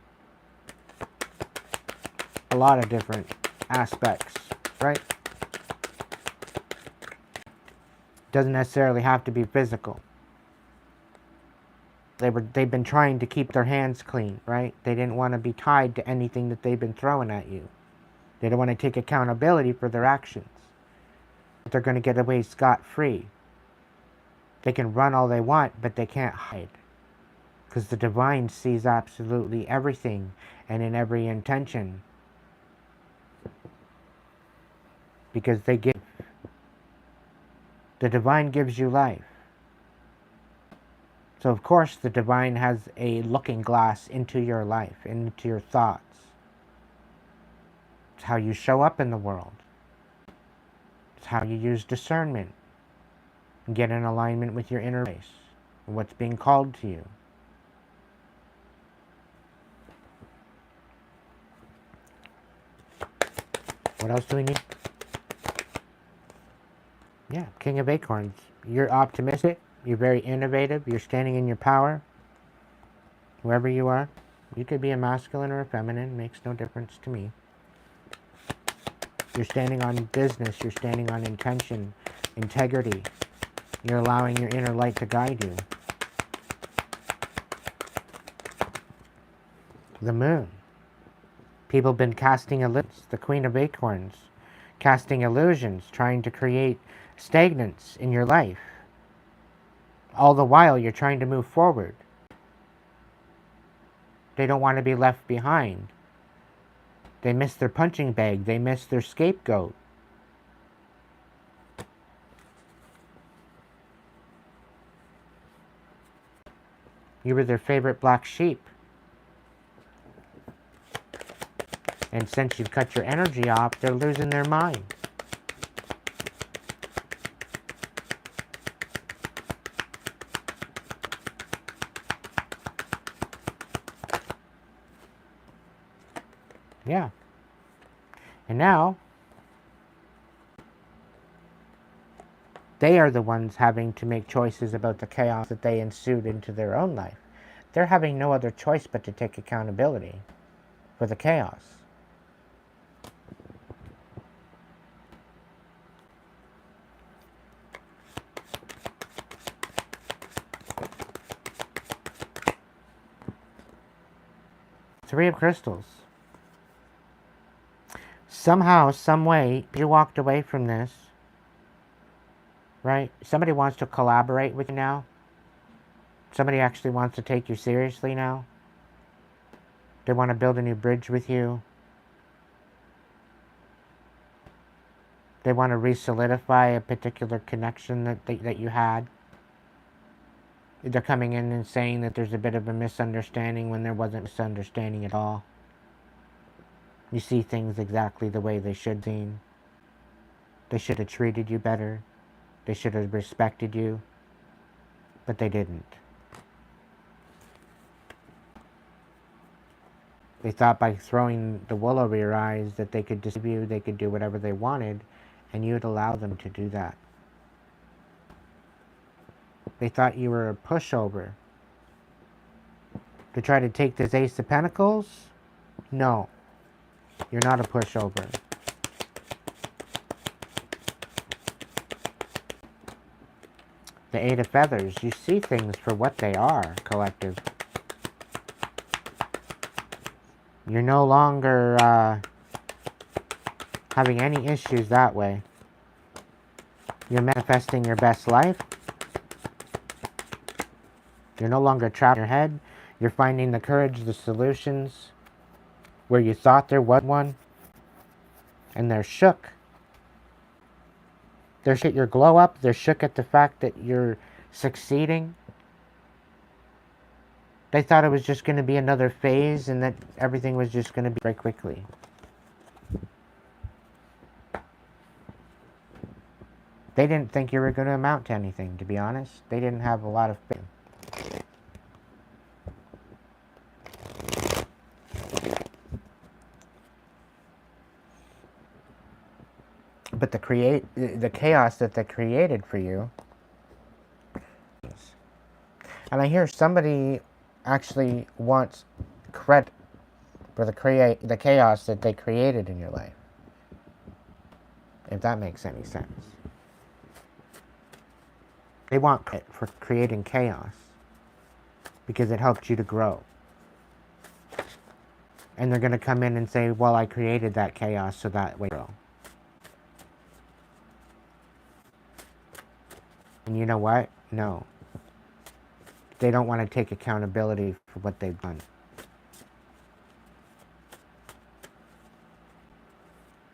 Speaker 1: a lot of different aspects, right? Doesn't necessarily have to be physical. They've been trying to keep their hands clean, right? They didn't want to be tied to anything that they've been throwing at you. They don't want to take accountability for their actions. But they're going to get away scot-free. They can run all they want, but they can't hide. Because the divine sees absolutely everything and in every intention. Because they give. The divine gives you life. So of course the divine has a looking glass into your life, into your thoughts. It's how you show up in the world. It's how you use discernment. And get in alignment with your inner voice. And what's being called to you. What else do we need? Yeah, King of Acorns. You're optimistic. You're very innovative. You're standing in your power. Whoever you are. You could be a masculine or a feminine. Makes no difference to me. You're standing on business. You're standing on intention, integrity. You're allowing your inner light to guide you. The moon. People have been casting illusions. The Queen of Acorns. Casting illusions. Trying to create stagnance in your life. All the while you're trying to move forward. They don't want to be left behind. They miss their punching bag. They miss their scapegoat. You were their favorite black sheep. And since you've cut your energy off, they're losing their mind. Yeah. And now, they are the ones having to make choices about the chaos that they ensued into their own life. They're having no other choice but to take accountability for the chaos. Three of Crystals. Somehow, some way, you walked away from this, right? Somebody wants to collaborate with you now. Somebody actually wants to take you seriously now. They want to build a new bridge with you. They want to re-solidify a particular connection that you had. They're coming in and saying that there's a bit of a misunderstanding when there wasn't a misunderstanding at all. You see things exactly the way they should be. They should have treated you better. They should have respected you. But they didn't. They thought by throwing the wool over your eyes that they could deceive you, they could do whatever they wanted, and you'd allow them to do that. They thought you were a pushover. To try to take this Ace of Pentacles? No. You're not a pushover. The Eight of Feathers. You see things for what they are, collective. You're no longer having any issues that way. You're manifesting your best life. You're no longer trapped in your head. You're finding the courage, the solutions, where you thought there was one. And they're shook. They're shook at your glow up. They're shook at the fact that you're succeeding. They thought it was just going to be another phase and that everything was just going to be very quickly. They didn't think you were going to amount to anything, to be honest. They didn't have a lot of faith. But the chaos that they created for you. And I hear somebody actually wants credit for the chaos that they created in your life. If that makes any sense. They want credit for creating chaos because it helped you to grow. And they're going to come in and say, well, I created that chaos so that way grow. And you know what? No. They don't want to take accountability for what they've done.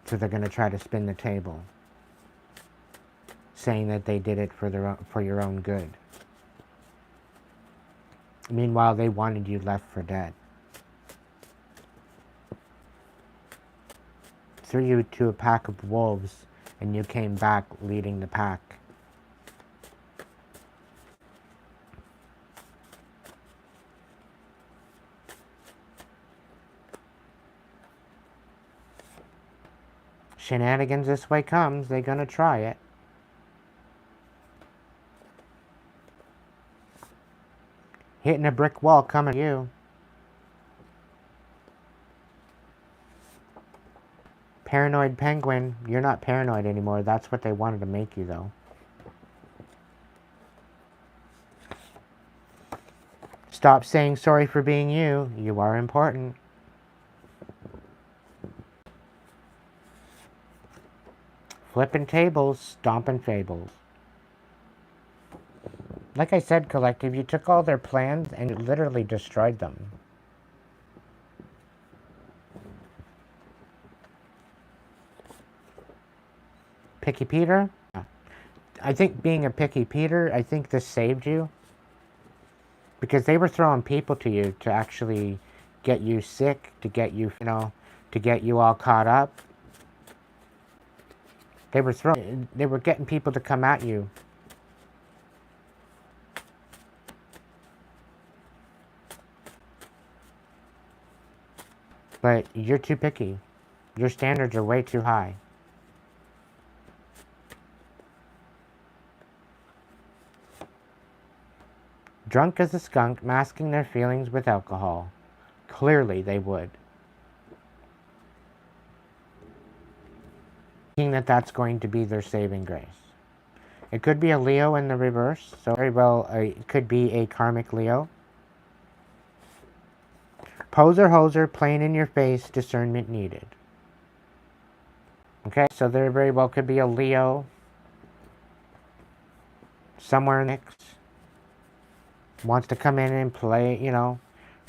Speaker 1: So they're going to try to spin the table, saying that they did it for your own good. Meanwhile, they wanted you left for dead. Threw you to a pack of wolves, and you came back leading the pack. Shenanigans this way comes, they're gonna try it. Hitting a brick wall coming to you. Paranoid penguin, you're not paranoid anymore. That's what they wanted to make you, though. Stop saying sorry for being you. You are important. Flipping tables, stomping fables. Like I said, collective, you took all their plans and you literally destroyed them. Picky Peter? I think being a Picky Peter, I think this saved you. Because they were throwing people to you to actually get you sick, to get you, to get you all caught up. They were getting people to come at you. But you're too picky. Your standards are way too high. Drunk as a skunk, masking their feelings with alcohol. Clearly they would. Thinking that that's going to be their saving grace. It could be a Leo in the reverse, so very well it could be a karmic Leo. Poser hoser, plain in your face, discernment needed. Okay, so there very well could be a Leo somewhere in the mix. Wants to come in and play, you know,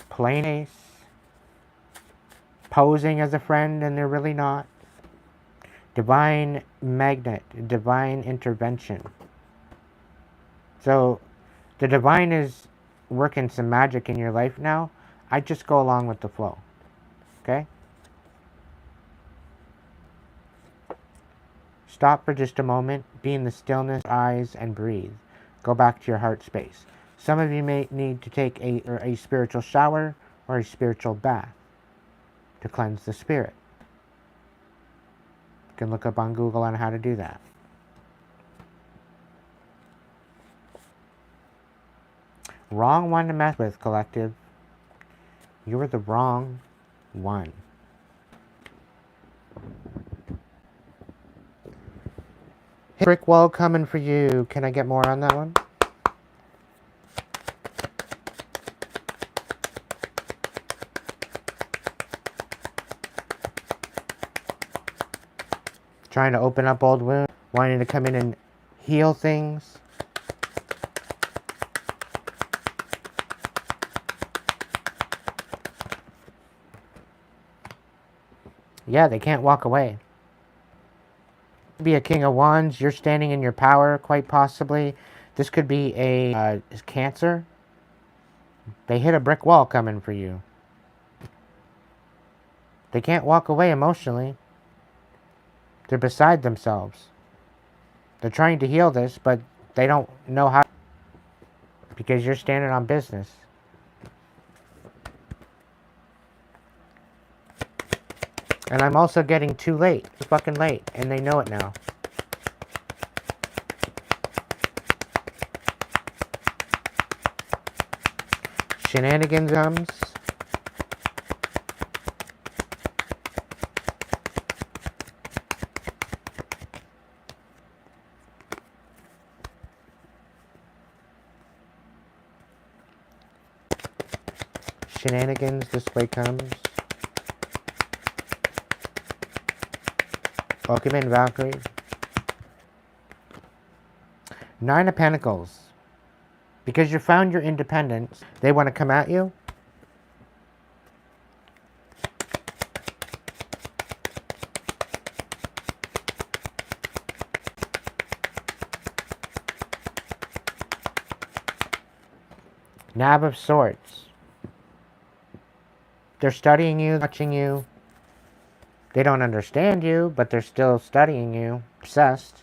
Speaker 1: play nice. Posing as a friend and they're really not. Divine magnet, divine intervention. So the divine is working some magic in your life now. I just go along with the flow. Okay? Stop for just a moment, be in the stillness, eyes, and breathe. Go back to your heart space. Some of you may need to take a spiritual shower or a spiritual bath to cleanse the spirit. You can look up on Google on how to do that. Wrong one to mess with, collective. You were the wrong one. Brick wall coming for you. Can I get more on that one? Trying to open up old wounds. Wanting to come in and heal things. Yeah, they can't walk away. Be a King of Wands. You're standing in your power, quite possibly. This could be a Cancer. They hit a brick wall coming for you. They can't walk away emotionally. They're beside themselves. They're trying to heal this, but they don't know how. Because you're standing on business. And I'm also getting too late. It's fucking late. And they know it now. Shenanigans comes. Shenanigans this way comes. Welcome in, Valkyrie. 9 of Pentacles. Because you found your independence, they want to come at you. Nab of Swords. They're studying you, watching you. They don't understand you, but they're still studying you. Obsessed.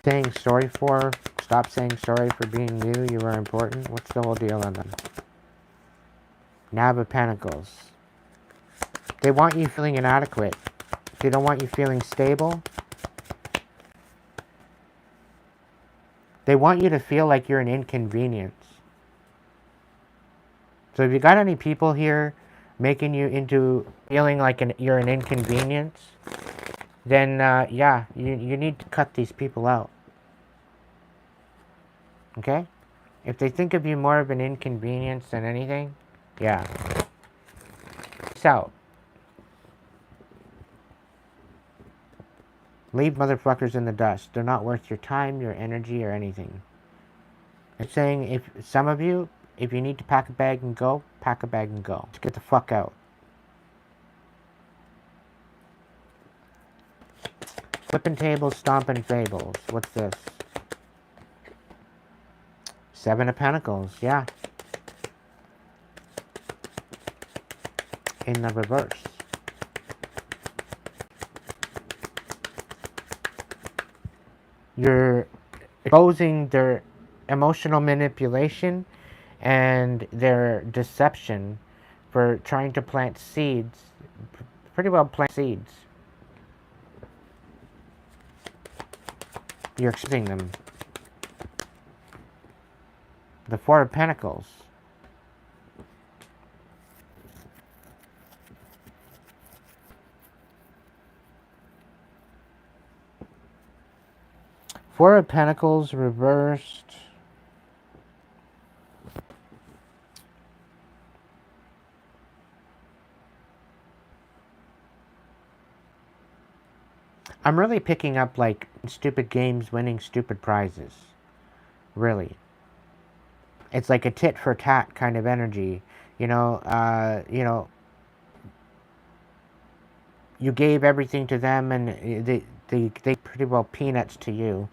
Speaker 1: Saying sorry for. Stop saying sorry for being you. You are important. What's the whole deal on them? Nab of Pentacles. They want you feeling inadequate. They don't want you feeling stable. They want you to feel like you're an inconvenience. So if you got any people here making you into feeling like you're an inconvenience, then yeah, you need to cut these people out. Okay? If they think of you more of an inconvenience than anything, yeah. Peace out. Leave motherfuckers in the dust. They're not worth your time, your energy, or anything. It's saying if some of you, if you need to pack a bag and go, pack a bag and go. Just get the fuck out. Flipping tables, stomping fables. What's this? 7 of Pentacles, yeah. In the reverse. You're exposing their emotional manipulation and their deception for trying to plant seeds. Pretty well plant seeds. You're exposing them. The 4 of Pentacles. Four of Pentacles reversed. I'm really picking up, like, stupid games winning stupid prizes. Really. It's like a tit for tat kind of energy. You gave everything to them, and they pretty well peanuts to you.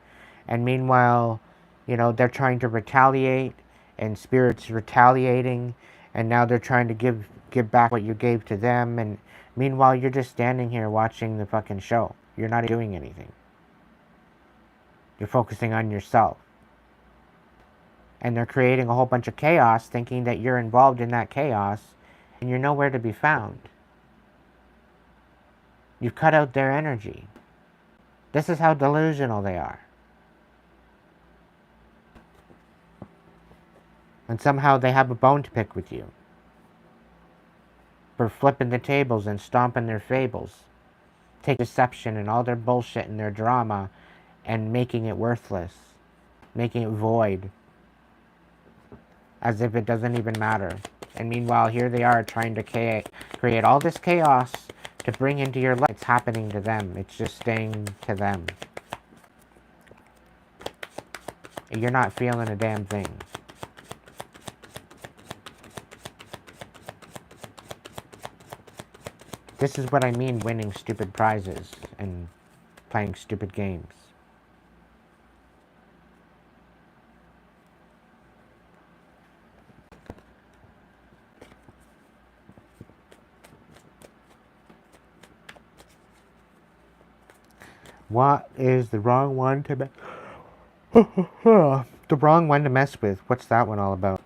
Speaker 1: And meanwhile, they're trying to retaliate, and Spirit's retaliating, and now they're trying to give back what you gave to them, and meanwhile you're just standing here watching the fucking show. You're not doing anything. You're focusing on yourself. And they're creating a whole bunch of chaos, thinking that you're involved in that chaos, and you're nowhere to be found. You've cut out their energy. This is how delusional they are. And somehow they have a bone to pick with you for flipping the tables and stomping their fables. Take deception and all their bullshit and their drama and making it worthless. Making it void. As if it doesn't even matter. And meanwhile, here they are trying to create all this chaos to bring into your life. It's happening to them. It's just staying to them. You're not feeling a damn thing. This is what I mean winning stupid prizes and playing stupid games. What is the wrong one to the wrong one to mess with? What's that one all about?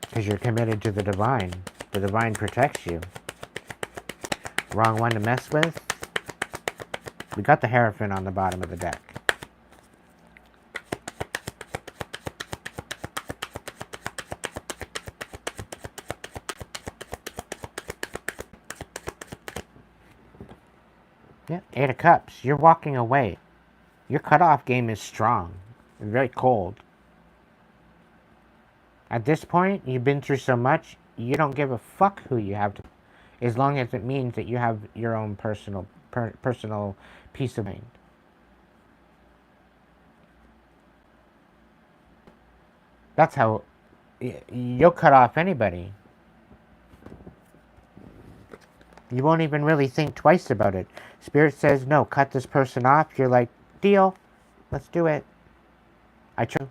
Speaker 1: Because you're committed to the divine. The divine protects you. Wrong one to mess with? We got the Hierophant on the bottom of the deck. Yeah, 8 of Cups. You're walking away. Your cutoff game is strong. It's very cold. At this point, you've been through so much, you don't give a fuck who you have to, as long as it means that you have your own personal peace of mind. That's how you'll cut off anybody. You won't even really think twice about it. Spirit says, no, cut this person off. You're like, deal. Let's do it. I trust.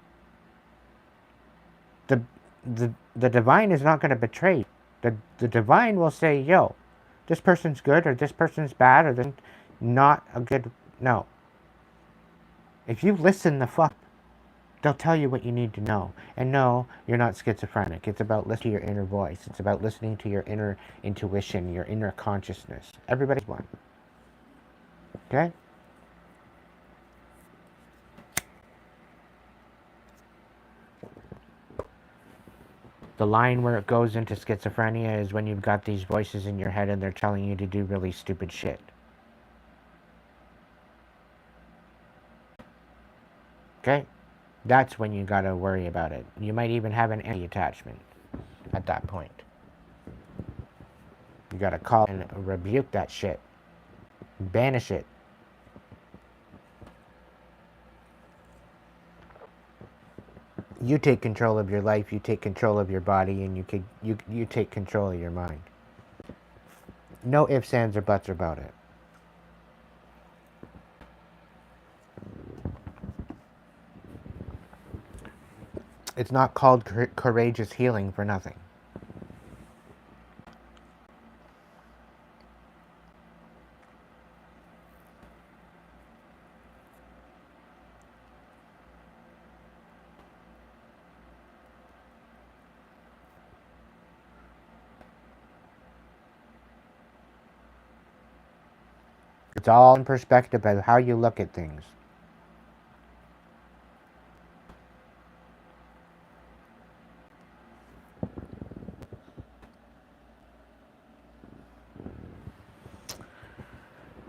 Speaker 1: The divine is not going to betray you. The divine will say, yo, this person's good or this person's bad or they're not a good... No. If you listen the fuck, they'll tell you what you need to know. And no, you're not schizophrenic. It's about listening to your inner voice. It's about listening to your inner intuition, your inner consciousness. Everybody's one. Okay? The line where it goes into schizophrenia is when you've got these voices in your head and they're telling you to do really stupid shit. Okay? That's when you gotta worry about it. You might even have an anti-attachment at that point. You gotta call and rebuke that shit. Banish it. You take control of your life, you take control of your body, and you take control of your mind. No ifs, ands, or buts about it. It's not called courageous healing for nothing. It's all in perspective of how you look at things.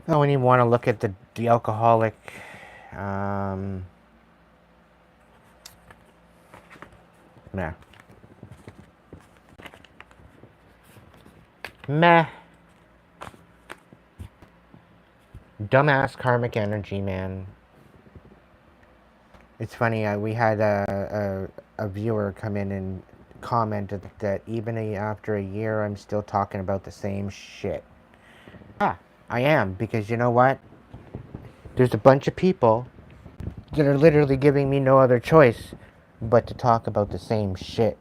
Speaker 1: I don't even want to look at the alcoholic. Meh. Meh. Dumbass karmic energy, man. It's funny, we had a viewer come in and commented that even after a year, I'm still talking about the same shit. Yeah, I am, because you know what? There's a bunch of people that are literally giving me no other choice but to talk about the same shit.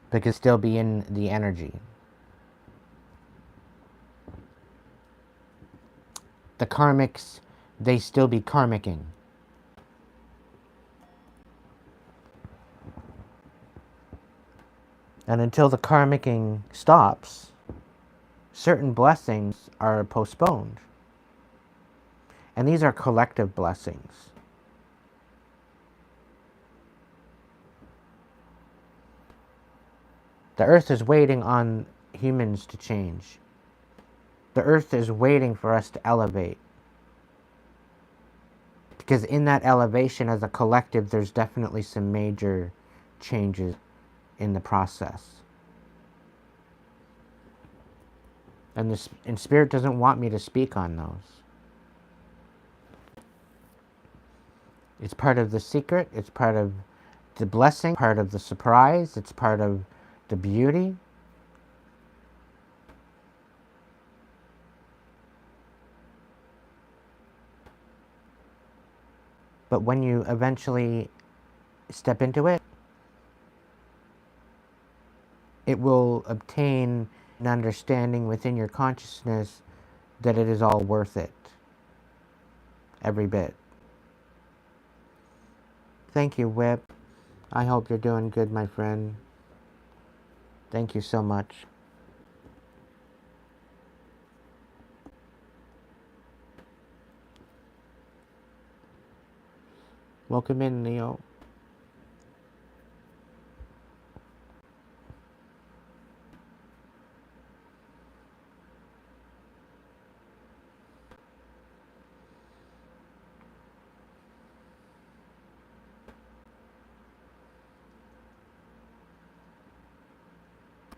Speaker 1: Because still be in the energy. The karmics, they still be karmicking. And until the karmicking stops, certain blessings are postponed. And these are collective blessings. The earth is waiting on humans to change. The earth is waiting for us to elevate. Because in that elevation as a collective, there's definitely some major changes in the process. And Spirit doesn't want me to speak on those. It's part of the secret. It's part of the blessing, part of the surprise. It's part of the beauty. But when you eventually step into it, it will obtain an understanding within your consciousness that it is all worth it. Every bit. Thank you, Whip. I hope you're doing good, my friend. Thank you so much. Welcome in, Leo.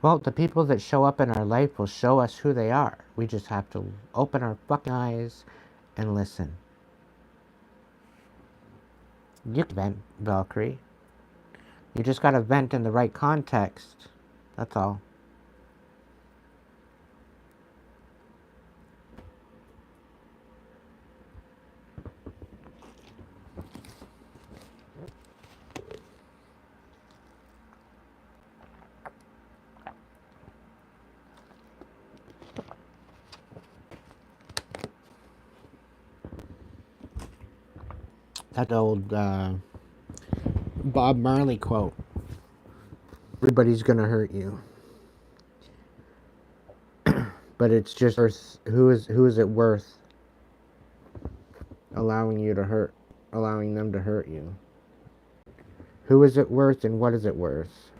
Speaker 1: Well, the people that show up in our life will show us who they are. We just have to open our fucking eyes and listen. You can vent, Valkyrie. You just gotta vent in the right context. That's all. That old Bob Marley quote. Everybody's gonna hurt you. But it's just who is it worth allowing them to hurt you? Who is it worth and what is it worth?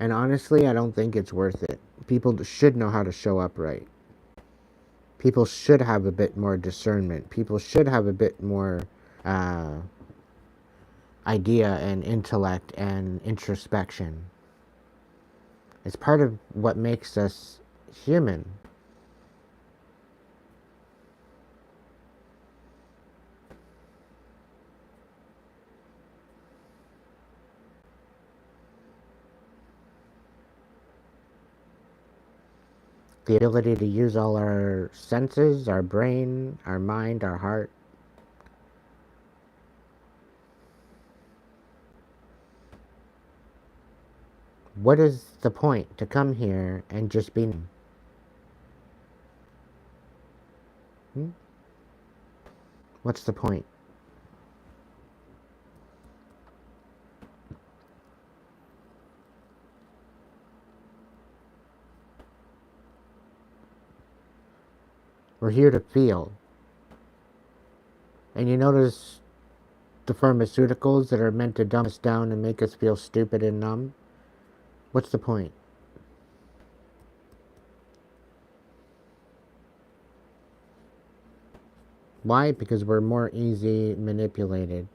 Speaker 1: And honestly, I don't think it's worth it. People should know how to show up right. People should have a bit more discernment. People should have a bit more idea and intellect and introspection. It's part of what makes us human. The ability to use all our senses, our brain, our mind, our heart. What is the point to come here and just be? What's the point? We're here to feel. And you notice the pharmaceuticals that are meant to dumb us down and make us feel stupid and numb? What's the point? Why? Because we're more easy manipulated.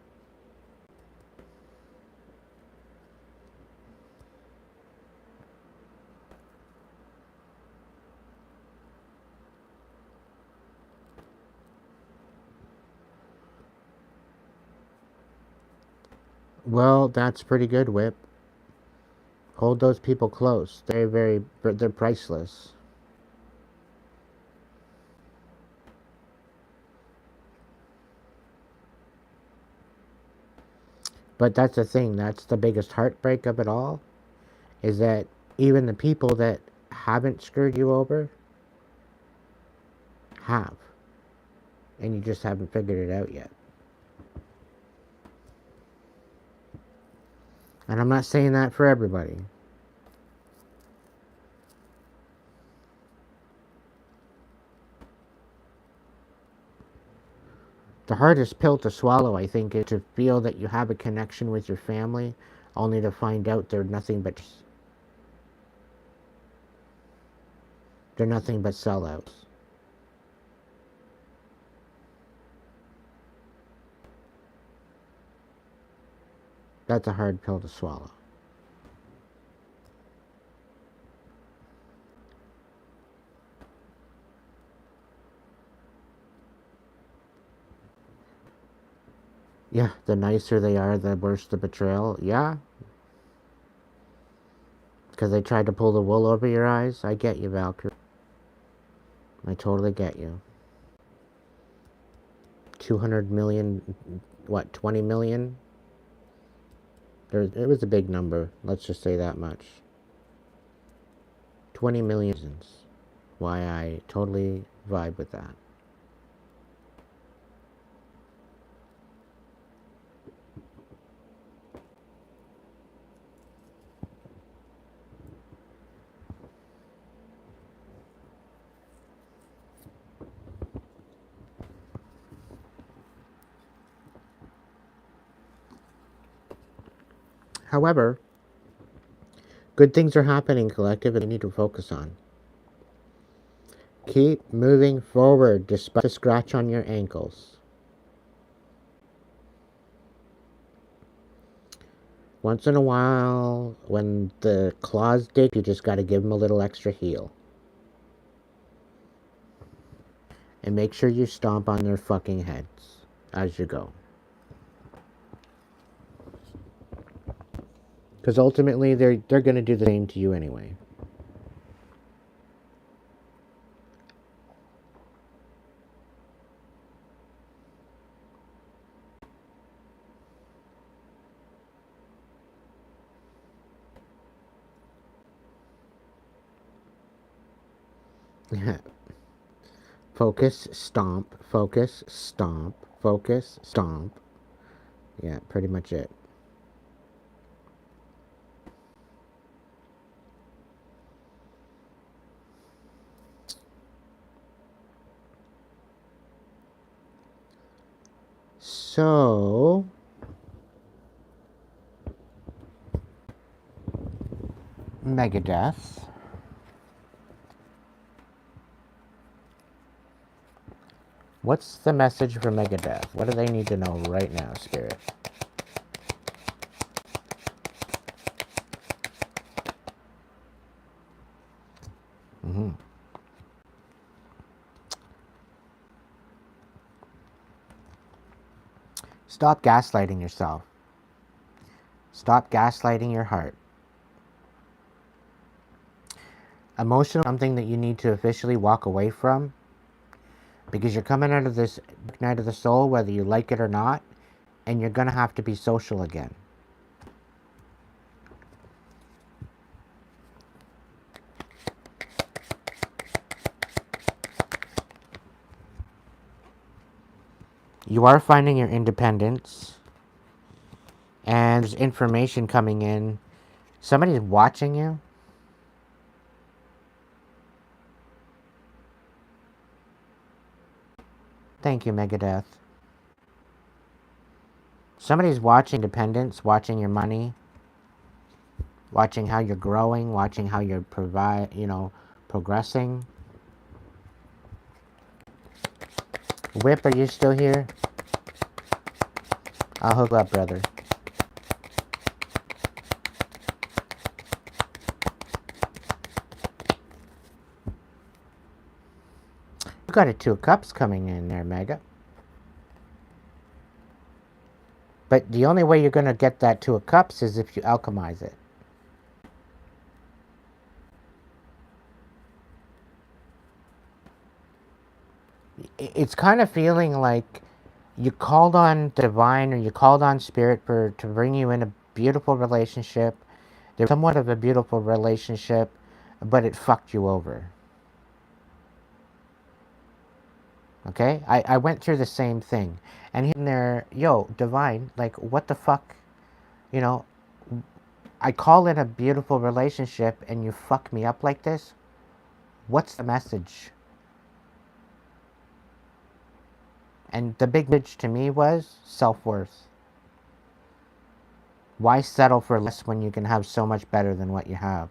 Speaker 1: Well, that's pretty good, Whip. Hold those people close. They're priceless. But that's the thing. That's the biggest heartbreak of it all. Is that even the people that haven't screwed you over have. And you just haven't figured it out yet. And I'm not saying that for everybody. The hardest pill to swallow, I think, is to feel that you have a connection with your family, only to find out they're nothing but sellouts. That's a hard pill to swallow. Yeah, the nicer they are, the worse the betrayal. Yeah. Because they tried to pull the wool over your eyes. I get you, Valkyrie. I totally get you. 200 million, what, 20 million? It was a big number. Let's just say that much. 20 million reasons why I totally vibe with that. However, good things are happening, collective, and you need to focus on. Keep moving forward despite the scratch on your ankles. Once in a while, when the claws dig, you just gotta give them a little extra heel. And make sure you stomp on their fucking heads as you go. Because ultimately, they're gonna do the same to you anyway. Focus, stomp, focus, stomp, focus, stomp. Yeah, pretty much it. So, Megadeth. What's the message for Megadeth? What do they need to know right now, Spirit? Mm-hmm. Stop gaslighting yourself. Stop gaslighting your heart. Emotional is something that you need to officially walk away from, because you're coming out of this night of the soul, whether you like it or not, and you're going to have to be social again. You are finding your independence, and there's information coming in. Somebody's watching you. Thank you, Megadeth. Somebody's watching independence, watching your money, watching how you're growing, watching how you're progressing. Whip, are you still here? I'll hook up, brother. You got a 2 of Cups coming in there, Mega. But the only way you're going to get that 2 of Cups is if you alchemize it. It's kind of feeling like you called on the divine, or you called on spirit to bring you in a beautiful relationship. There's somewhat of a beautiful relationship, but it fucked you over. Okay? I went through the same thing. And here and there, yo, divine, like, what the fuck? You know, I call it a beautiful relationship and you fuck me up like this? What's the message? And the big message to me was self-worth. Why settle for less when you can have so much better than what you have?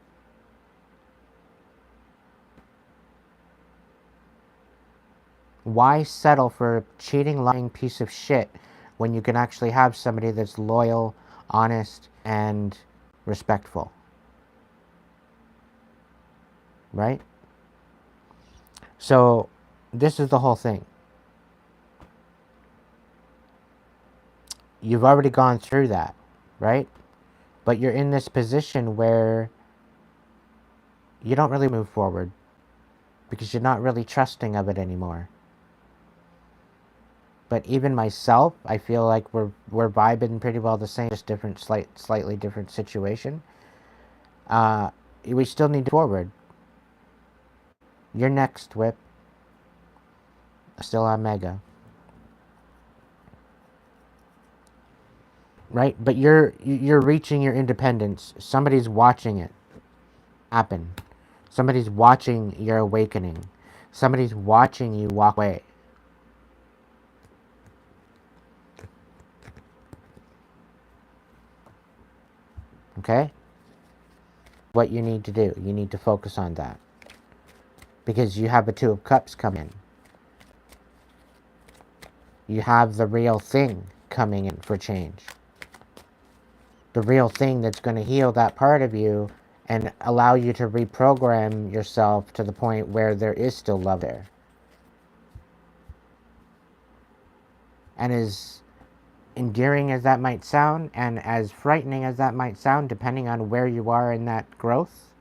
Speaker 1: Why settle for a cheating, lying piece of shit when you can actually have somebody that's loyal, honest, and respectful? Right? So, this is the whole thing. You've already gone through that, right? But you're in this position where you don't really move forward because you're not really trusting of it anymore. But even myself, I feel like we're vibing pretty well the same, just different, slightly different situation. We still need to move forward. You're next, Whip. Still on Mega. Right? But you're reaching your independence. Somebody's watching it happen. Somebody's watching your awakening. Somebody's watching you walk away. Okay? What you need to do, you need to focus on that. Because you have a 2 of Cups come in. You have the real thing coming in for change. The real thing that's going to heal that part of you and allow you to reprogram yourself to the point where there is still love there. And as endearing as that might sound, and as frightening as that might sound, depending on where you are in that growth,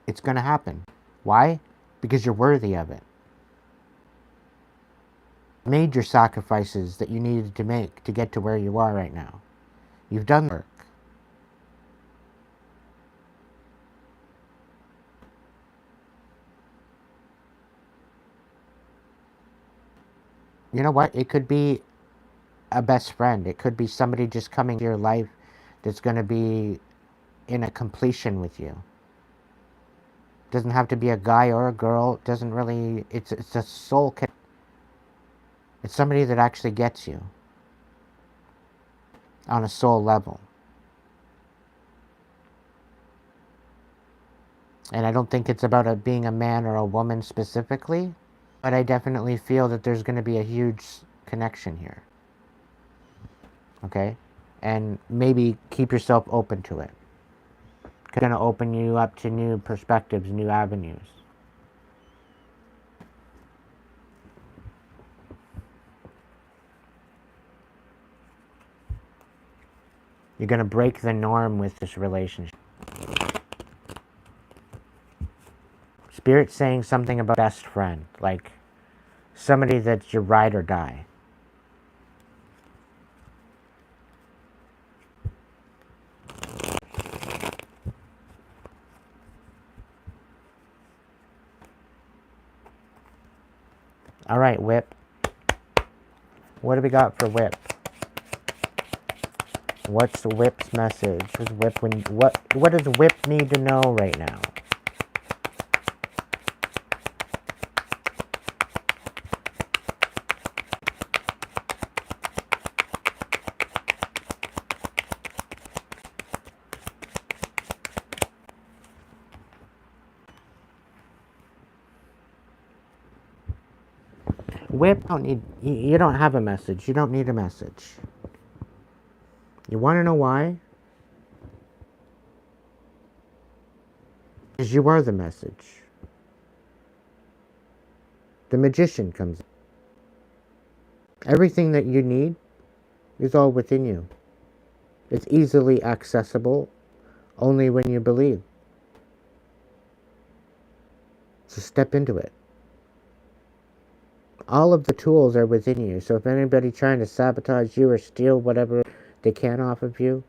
Speaker 1: it's going to happen. Why? Because you're worthy of it. Made your sacrifices that you needed to make to get to where you are right now. You've done the work. You know what? It could be a best friend. It could be somebody just coming to your life that's going to be in a completion with you. Doesn't have to be a guy or a girl. It doesn't really... It's a soul connection. It's somebody that actually gets you on a soul level. And I don't think it's about being a man or a woman specifically, but I definitely feel that there's going to be a huge connection here. Okay? And maybe keep yourself open to it. It's going to open you up to new perspectives, new avenues. You're going to break the norm with this relationship. Spirit's saying something about best friend, like somebody that's your ride or die. All right, Whip. What do we got for Whip? What's Whip's message? What does Whip need to know right now? Whip, you don't have a message. You don't need a message. You want to know why? Because you are the message. The magician comes. Everything that you need is all within you. It's easily accessible only when you believe. So step into it. All of the tools are within you. So if anybody trying to sabotage you or steal whatever they can off of you,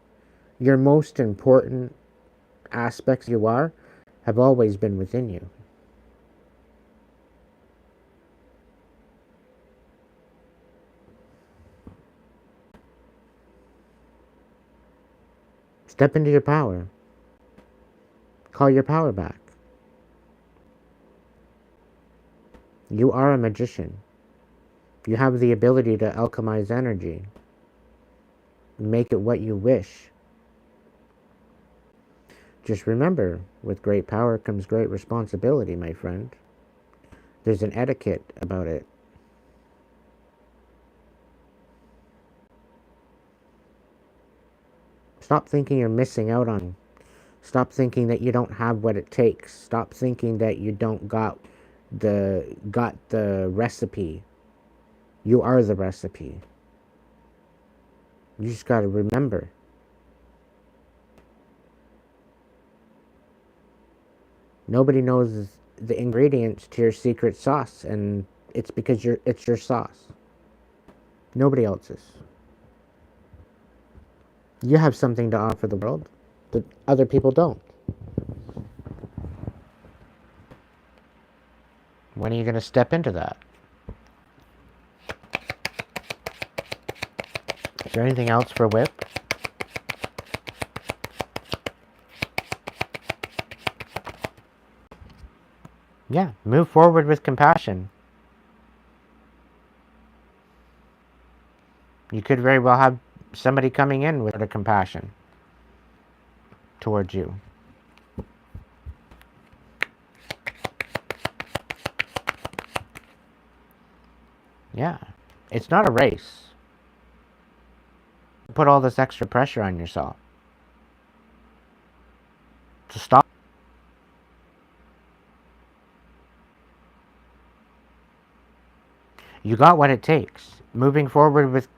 Speaker 1: your most important aspects you are have always been within you. Step into your power. Call your power back. You are a magician. You have the ability to alchemize energy. Make it what you wish. Just remember, with great power comes great responsibility, my friend. There's an etiquette about it. Stop thinking you're missing out on. Stop thinking that you don't have what it takes. Stop thinking that you don't got the recipe. You are the recipe. You just gotta remember. Nobody knows the ingredients to your secret sauce, and it's because it's your sauce. Nobody else's. You have something to offer the world that other people don't. When are you going to step into that? Is there anything else for Whip? Yeah, move forward with compassion. You could very well have somebody coming in with a compassion towards you. Yeah, it's not a race. Put all this extra pressure on yourself. So stop. You got what it takes. Moving forward with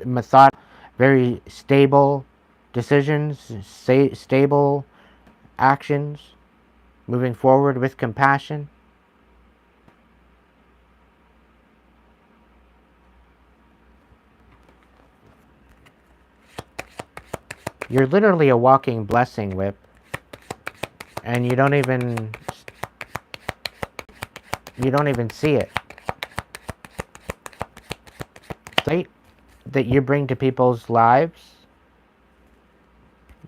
Speaker 1: method, very stable decisions, stable actions. Moving forward with compassion. You're literally a walking blessing, Whip. And you don't even see it. Light that you bring to people's lives,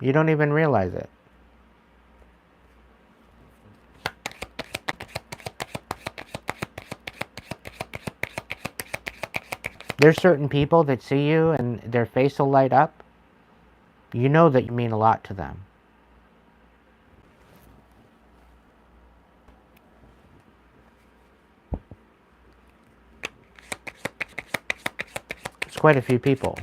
Speaker 1: you don't even realize it. There's certain people that see you and their face will light up. You know that you mean a lot to them. It's quite a few people.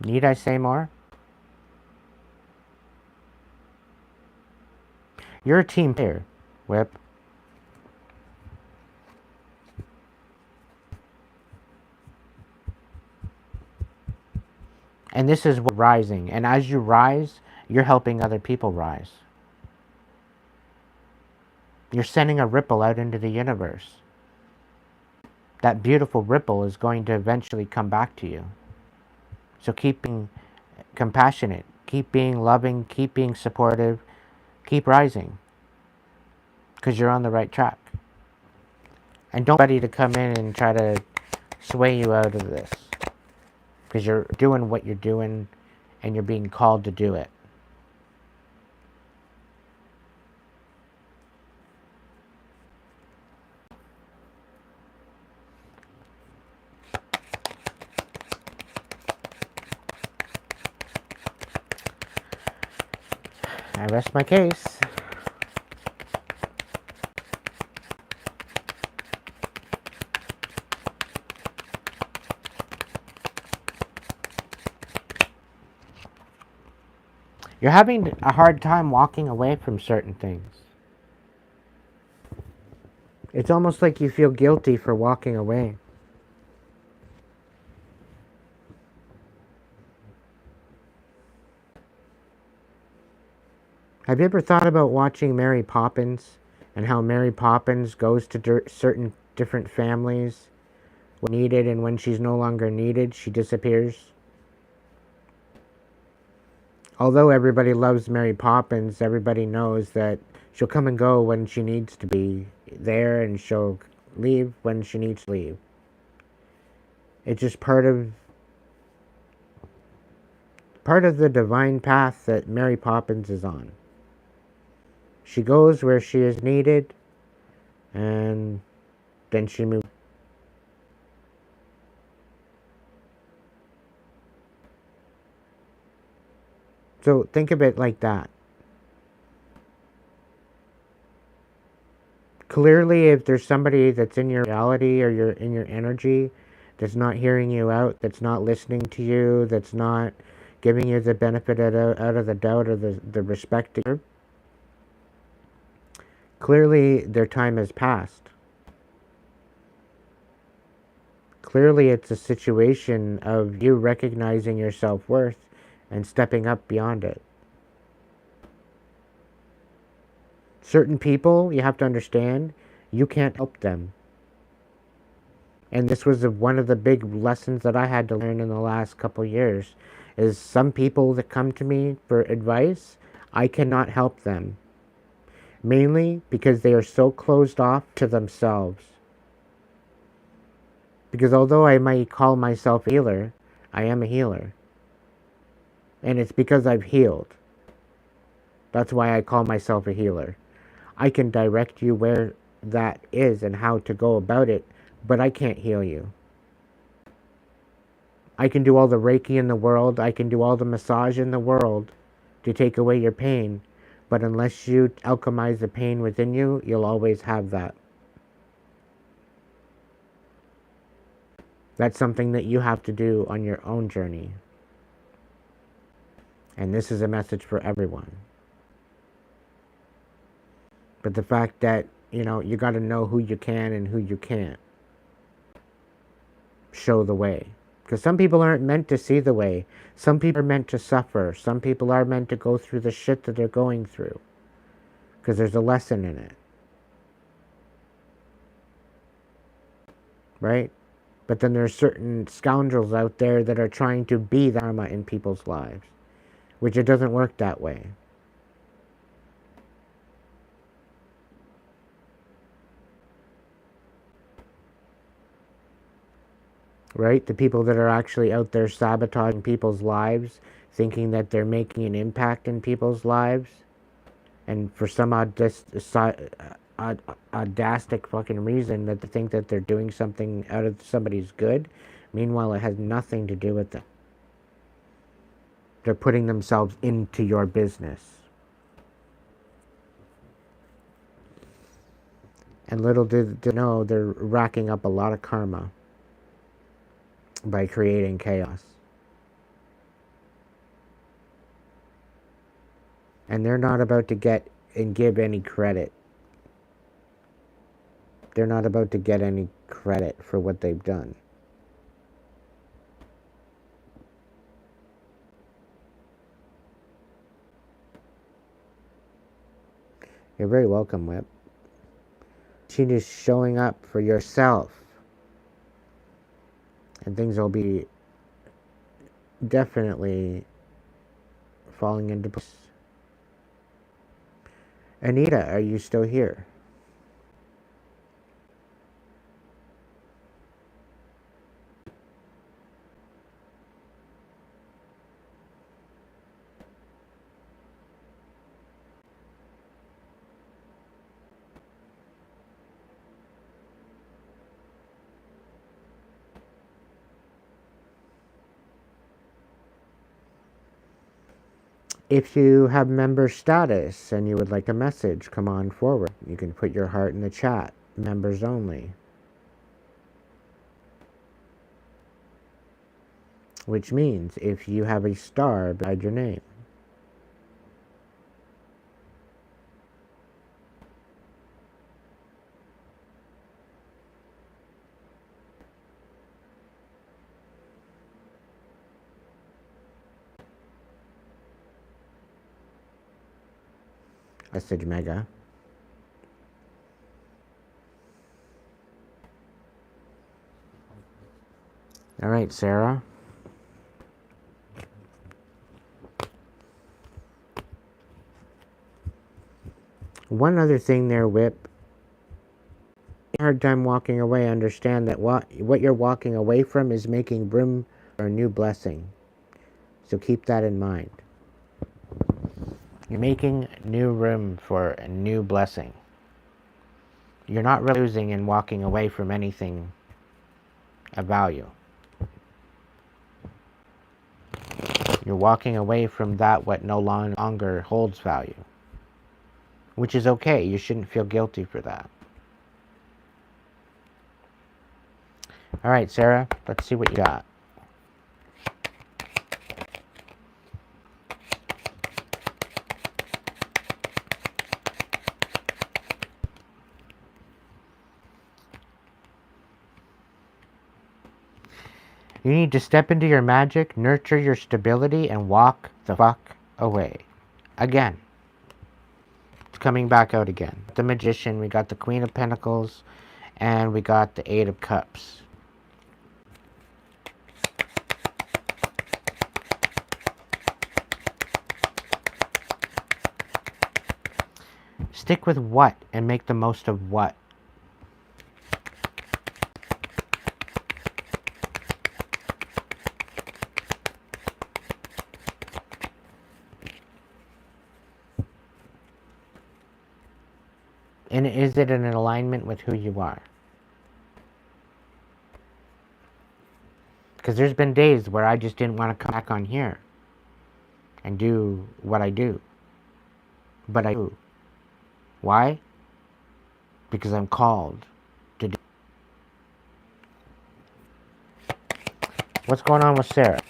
Speaker 1: Need I say more? You're a team player, Whip. And this is what rising. And as you rise, you're helping other people rise. You're sending a ripple out into the universe. That beautiful ripple is going to eventually come back to you. So keep being compassionate. Keep being loving. Keep being supportive. Keep rising. Because you're on the right track. And don't let anybody to come in and try to sway you out of this. Because you're doing what you're doing and you're being called to do it. I rest my case. You're having a hard time walking away from certain things. It's almost like you feel guilty for walking away. Have you ever thought about watching Mary Poppins and how Mary Poppins goes to certain different families when needed, and when she's no longer needed, she disappears? Although everybody loves Mary Poppins, everybody knows that she'll come and go when she needs to be there, and she'll leave when she needs to leave. It's just part of the divine path that Mary Poppins is on. She goes where she is needed, and then she moves. So think of it like that. Clearly, if there's somebody that's in your reality or you're in your energy that's not hearing you out, that's not listening to you, that's not giving you the benefit out of the doubt or the respect, clearly their time has passed. Clearly it's a situation of you recognizing your self-worth and stepping up beyond it. Certain people, you have to understand, you can't help them. And this was one of the big lessons that I had to learn in the last couple years, is some people that come to me for advice, I cannot help them. Mainly because they are so closed off to themselves. Because although I might call myself a healer, I am a healer. And it's because I've healed. That's why I call myself a healer. I can direct you where that is and how to go about it, but I can't heal you. I can do all the Reiki in the world, I can do all the massage in the world to take away your pain, but unless you alchemize the pain within you, you'll always have that. That's something that you have to do on your own journey. And this is a message for everyone. But the fact that, you got to know who you can and who you can't. Show the way. Because some people aren't meant to see the way. Some people are meant to suffer. Some people are meant to go through the shit that they're going through. Because there's a lesson in it. Right? But then there's certain scoundrels out there that are trying to be the karma in people's lives. Which it doesn't work that way. Right? The people that are actually out there sabotaging people's lives, thinking that they're making an impact in people's lives, and for some audastic fucking reason that they think that they're doing something out of somebody's good, meanwhile it has nothing to do with them. They're putting themselves into your business. And little did they know, they're racking up a lot of karma by creating chaos. And they're not about to get and give any credit. They're not about to get any credit for what they've done. You're very welcome, Whip. Continue showing up for yourself. And things will be definitely falling into place. Anita, are you still here? If you have member status and you would like a message, come on forward. You can put your heart in the chat. Members only. Which means if you have a star beside your name. Message Mega. All right, Sarah. One other thing there, Whip. Hard time walking away. Understand that what you're walking away from is making room for a new blessing. So keep that in mind. You're making new room for a new blessing. You're not really losing and walking away from anything of value. You're walking away from that what no longer holds value. Which is okay. You shouldn't feel guilty for that. All right, Sarah, let's see what you got. You need to step into your magic, nurture your stability, and walk the fuck away. Again. It's coming back out again. The Magician, we got the Queen of Pentacles, and we got the Eight of Cups. Stick with what and make the most of what? And is it in alignment with who you are? Because there's been days where I just didn't want to come back on here and do what I do. But I do. Why? Because I'm called to do. What's going on with Sarah?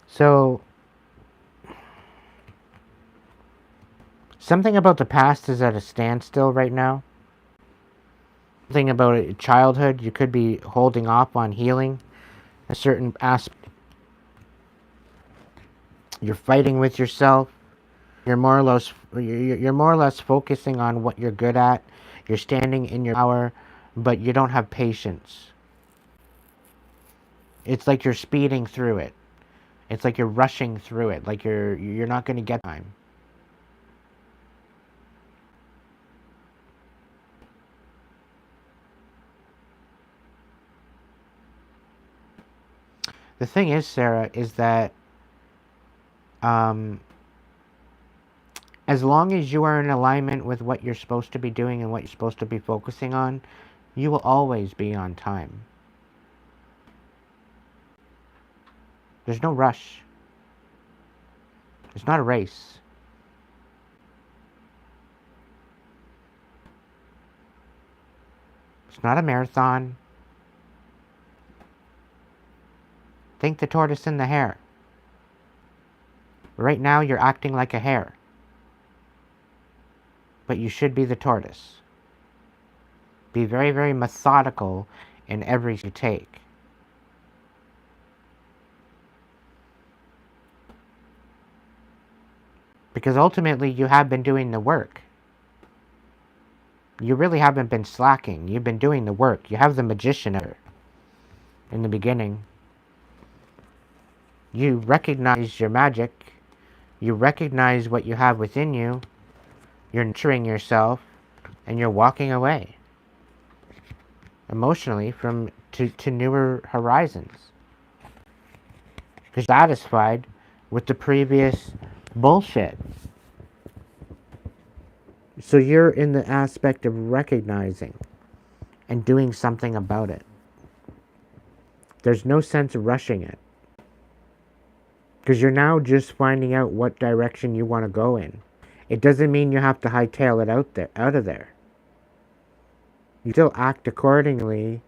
Speaker 1: So, something about the past is at a standstill right now. Something about childhood, you could be holding off on healing a certain aspect. You're fighting with yourself. You're more or less focusing on what you're good at. You're standing in your power, but you don't have patience. It's like you're speeding through it. It's like you're rushing through it. Like you're not going to get time. The thing is, Sarah, is that as long as you are in alignment with what you're supposed to be doing and what you're supposed to be focusing on, you will always be on time. There's no rush. It's not a race. It's not a marathon. Think the tortoise and the hare. Right now you're acting like a hare. But you should be the tortoise. Be very, very methodical in every you take. Because ultimately you have been doing the work. You really haven't been slacking. You've been doing the work. You have the magician in the beginning. You recognize your magic. You recognize what you have within you. You're nurturing yourself. And you're walking away. Emotionally to newer horizons. Because you're satisfied with the previous bullshit. So you're in the aspect of recognizing and doing something about it. There's no sense of rushing it. Because you're now just finding out what direction you want to go in. It doesn't mean you have to hightail it out of there. You still act accordingly.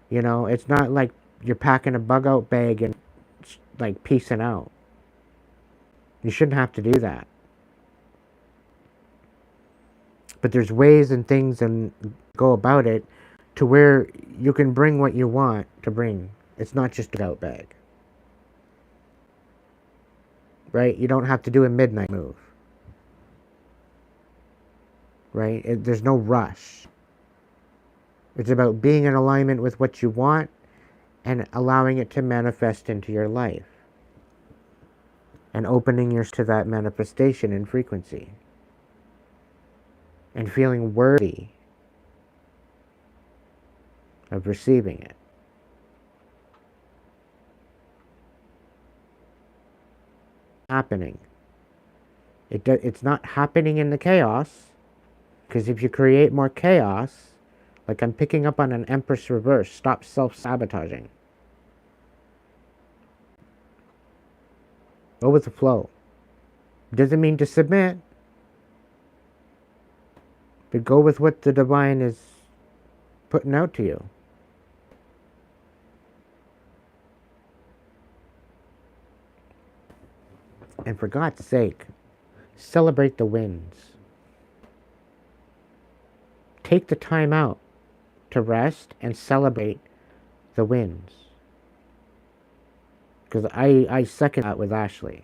Speaker 1: You know, it's not like you're packing a bug out bag and like peacing out. You shouldn't have to do that. But there's ways and things and go about it to where you can bring what you want to bring. It's not just a out bag. Right? You don't have to do a midnight move. Right? There's no rush. It's about being in alignment with what you want and allowing it to manifest into your life. And opening yourself to that manifestation in frequency. And feeling worthy of receiving it. Happening. It's not happening in the chaos. Because if you create more chaos, like I'm picking up on an Empress reverse, stop self-sabotaging. Go with the flow. Doesn't mean to submit. But go with what the divine is putting out to you. And for God's sake, celebrate the wins. Take the time out to rest and celebrate the wins. Because I second that with Ashley.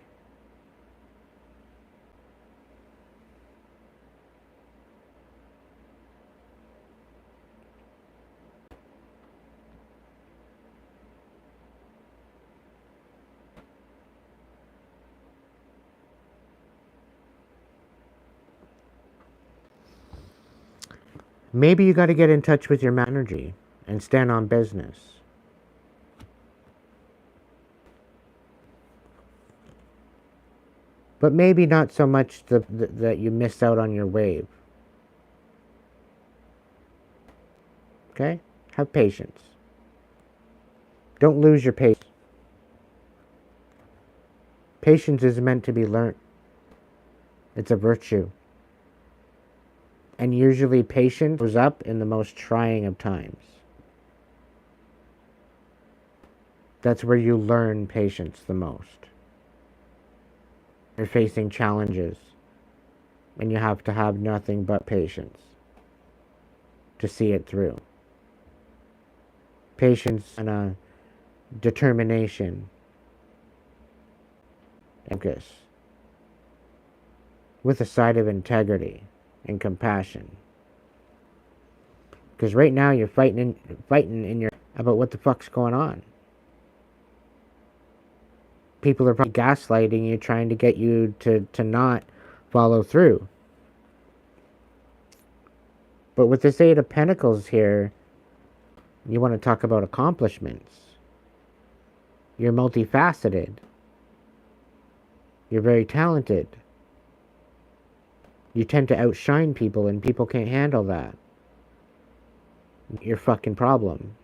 Speaker 1: Maybe you got to get in touch with your energy and stand on business. But maybe not so much that you miss out on your wave. Okay? Have patience. Don't lose your patience. Patience is meant to be learnt. It's a virtue. And usually patience goes up in the most trying of times. That's where you learn patience the most. You're facing challenges. And you have to have nothing but patience to see it through. Patience and a determination. Focus. With a side of integrity and compassion. Because right now you're fighting in your about what the fuck's going on. People are probably gaslighting you, trying to get you to not follow through. But with this Eight of Pentacles here, you want to talk about accomplishments. You're multifaceted. You're very talented. You tend to outshine people, and people can't handle that. Your fucking problem.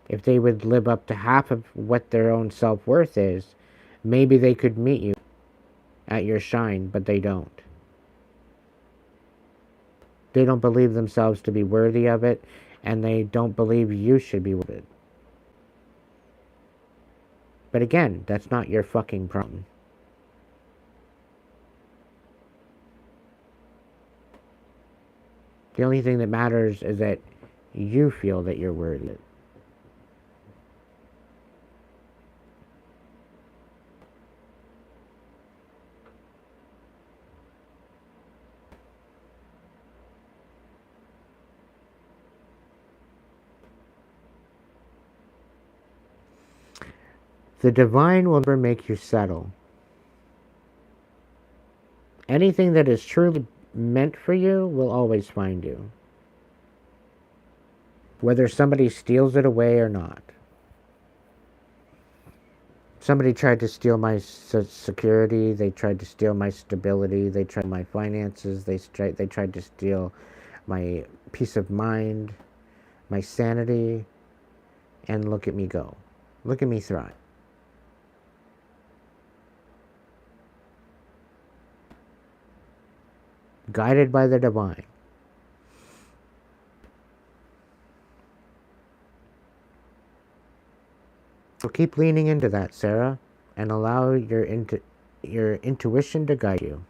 Speaker 1: If they would live up to half of what their own self-worth is, maybe they could meet you at your shine, but they don't. They don't believe themselves to be worthy of it, and they don't believe you should be worthy of it. But again, that's not your fucking problem. The only thing that matters is that you feel that you're worthy of it. The divine will never make you settle. Anything that is truly meant for you will always find you. Whether somebody steals it away or not. Somebody tried to steal my security. They tried to steal my stability. They tried my finances. They tried to steal my peace of mind, my sanity, and look at me go. Look at me thrive. Guided by the divine. So keep leaning into that, Sarah, and allow your intuition to guide you.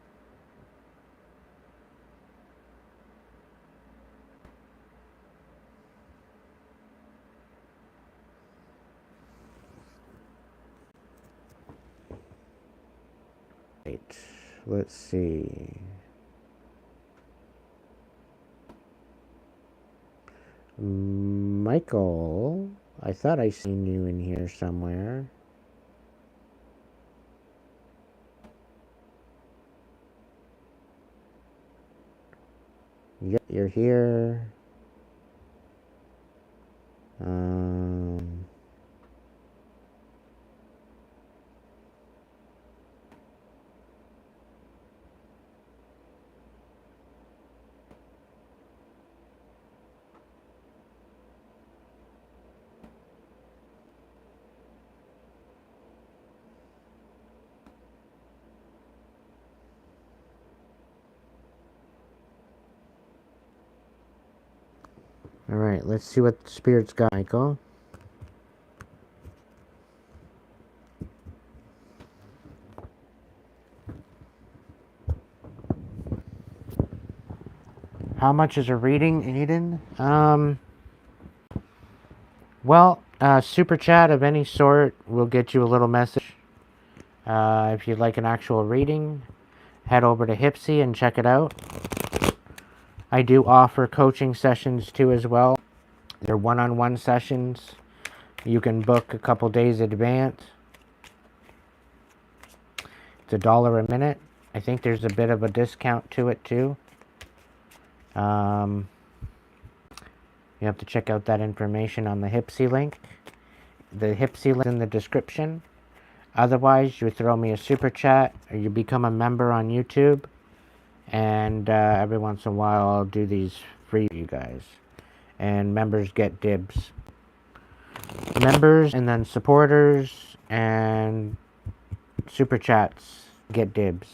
Speaker 1: Right. Let's see. Michael, I thought I seen you in here somewhere. Yep, you're here. Alright, let's see what the spirits got, Michael. How much is a reading, Aiden? Well, super chat of any sort will get you a little message. If you'd like an actual reading, head over to Hipsy and check it out. I do offer coaching sessions too as well. They're one-on-one sessions. You can book a couple days in advance. It's $1 a minute. I think there's a bit of a discount to it too. You have to check out that information on the Hipsy link. The Hipsy link is in the description. Otherwise, you throw me a super chat or you become a member on YouTube. And every once in a while, I'll do these free for you guys. And members get dibs. Members and then supporters and super chats get dibs.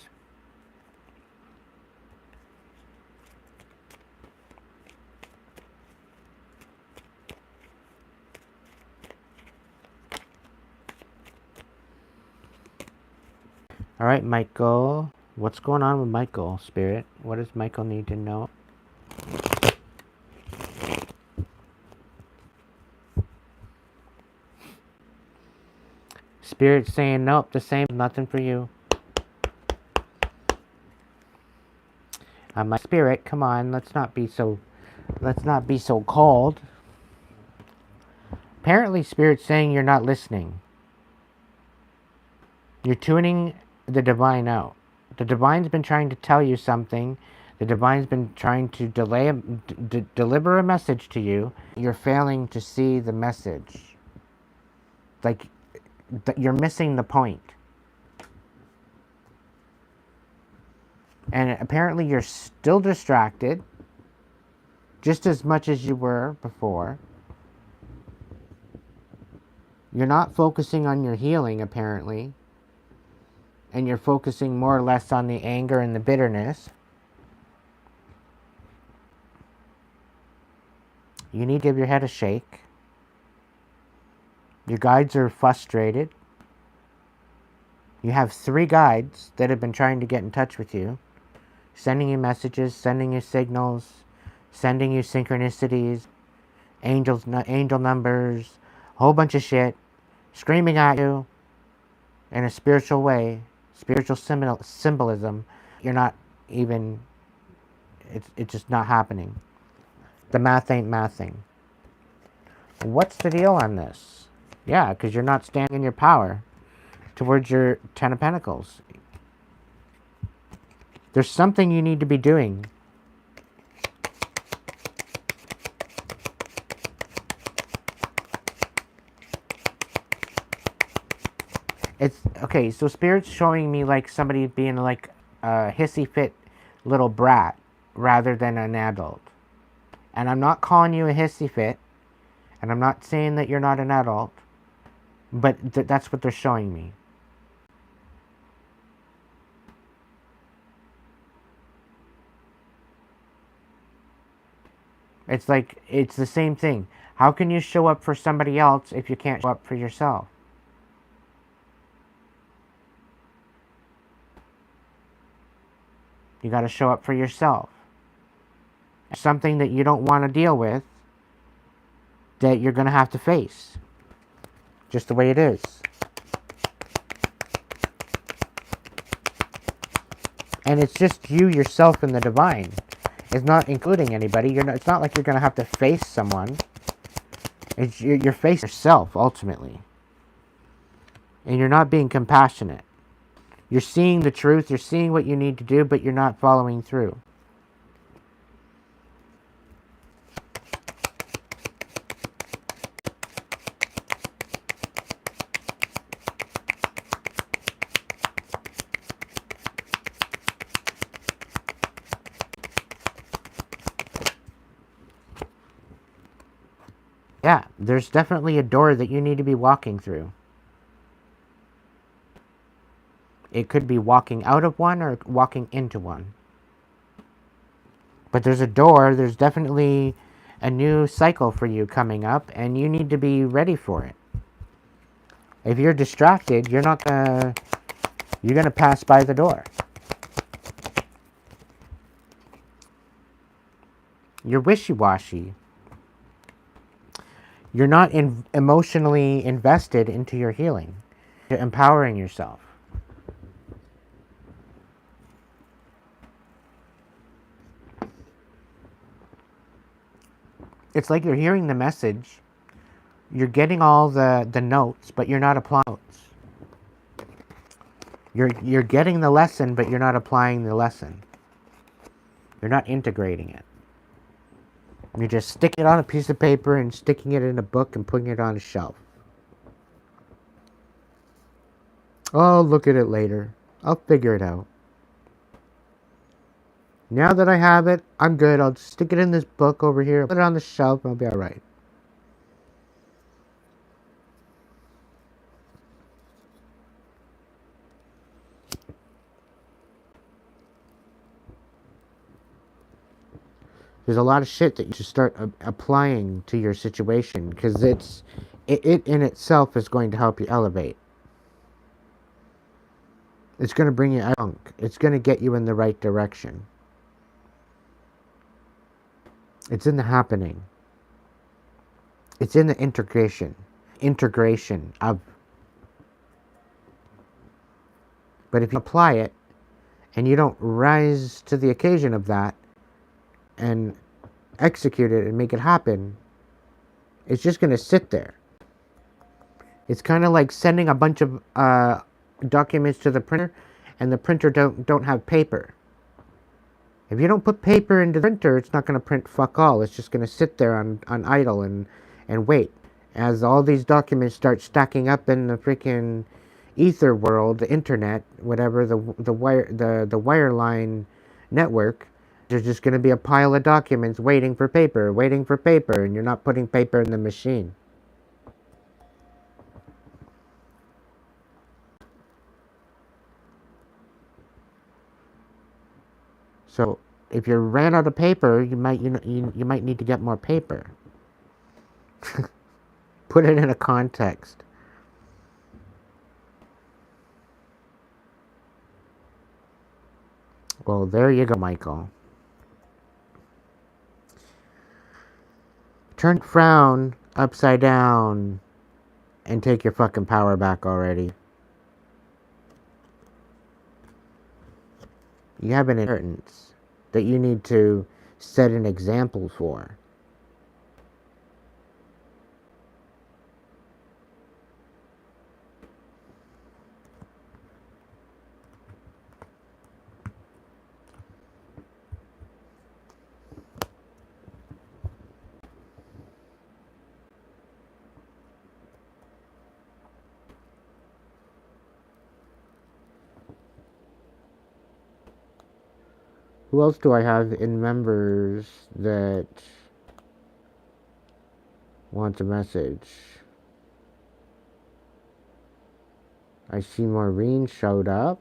Speaker 1: All right, Michael. What's going on with Michael, Spirit? What does Michael need to know? Spirit saying, nope, the same, nothing for you. My spirit, come on, let's not be so cold. Apparently, Spirit's saying you're not listening. You're tuning the divine out. The divine's been trying to tell you something. The divine's been trying to deliver a message to you. You're failing to see the message. Like, you're missing the point. And apparently you're still distracted, just as much as you were before. You're not focusing on your healing, apparently. And you're focusing more or less on the anger and the bitterness. You need to give your head a shake. Your guides are frustrated. You have 3 guides that have been trying to get in touch with you. Sending you messages, sending you signals, sending you synchronicities, angel numbers, a whole bunch of shit, screaming at you in a spiritual way, spiritual symbolism. You're not even, it's just not happening. The math ain't mathing. What's the deal on this? Yeah, because you're not standing in your power towards your 10 of Pentacles. There's something you need to be doing. It's okay. So Spirit's showing me like somebody being like a hissy fit little brat rather than an adult. And I'm not calling you a hissy fit, and I'm not saying that you're not an adult, but that's what they're showing me. It's like, it's the same thing. How can you show up for somebody else if you can't show up for yourself? You got to show up for yourself. Something that you don't want to deal with, that you're going to have to face. Just the way it is. And it's just you, yourself, and the divine. It's not including anybody. It's not like you're going to have to face someone. You're facing yourself, ultimately. And you're not being compassionate. You're seeing the truth. You're seeing what you need to do, but you're not following through. Yeah, there's definitely a door that you need to be walking through. It could be walking out of one or walking into one. But there's a door, there's definitely a new cycle for you coming up, and you need to be ready for it. If you're distracted, you're gonna pass by the door. You're wishy-washy. You're not emotionally invested into your healing. You're empowering yourself. It's like you're hearing the message, you're getting all the notes, but you're not applying notes. You're getting the lesson, but you're not applying the lesson. You're not integrating it. You're just sticking it on a piece of paper and sticking it in a book and putting it on a shelf. I'll look at it later. I'll figure it out. Now that I have it, I'm good. I'll just stick it in this book over here, put it on the shelf, and I'll be alright. There's a lot of shit that you should start applying to your situation, because it in itself is going to help you elevate. It's going to bring you out. It's going to get you in the right direction. It's in the happening. It's in the integration of. But if you apply it and you don't rise to the occasion of that and execute it and make it happen, it's just going to sit there. It's kind of like sending a bunch of documents to the printer, and the printer don't have paper. If you don't put paper into the printer, it's not going to print fuck all. It's just going to sit there on idle and wait. As all these documents start stacking up in the freaking ether world, the internet, whatever, the wireline network, there's just going to be a pile of documents waiting for paper, and you're not putting paper in the machine. So if you ran out of paper, you might need to get more paper. Put it in a context. Well, there you go, Michael. Turn frown upside down and take your fucking power back already. You have an inheritance that you need to set an example for. Who else do I have in members that wants a message? I see Maureen showed up.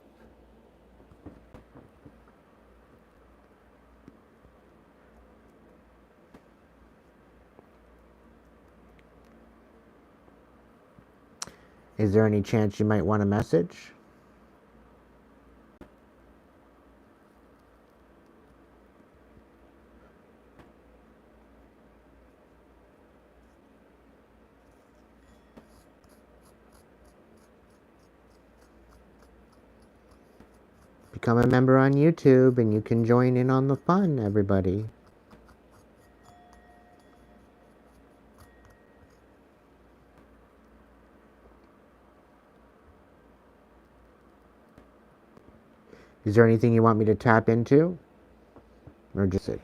Speaker 1: Is there any chance you might want a message? Become a member on YouTube and you can join in on the fun, everybody. Is there anything you want me to tap into? Or just it?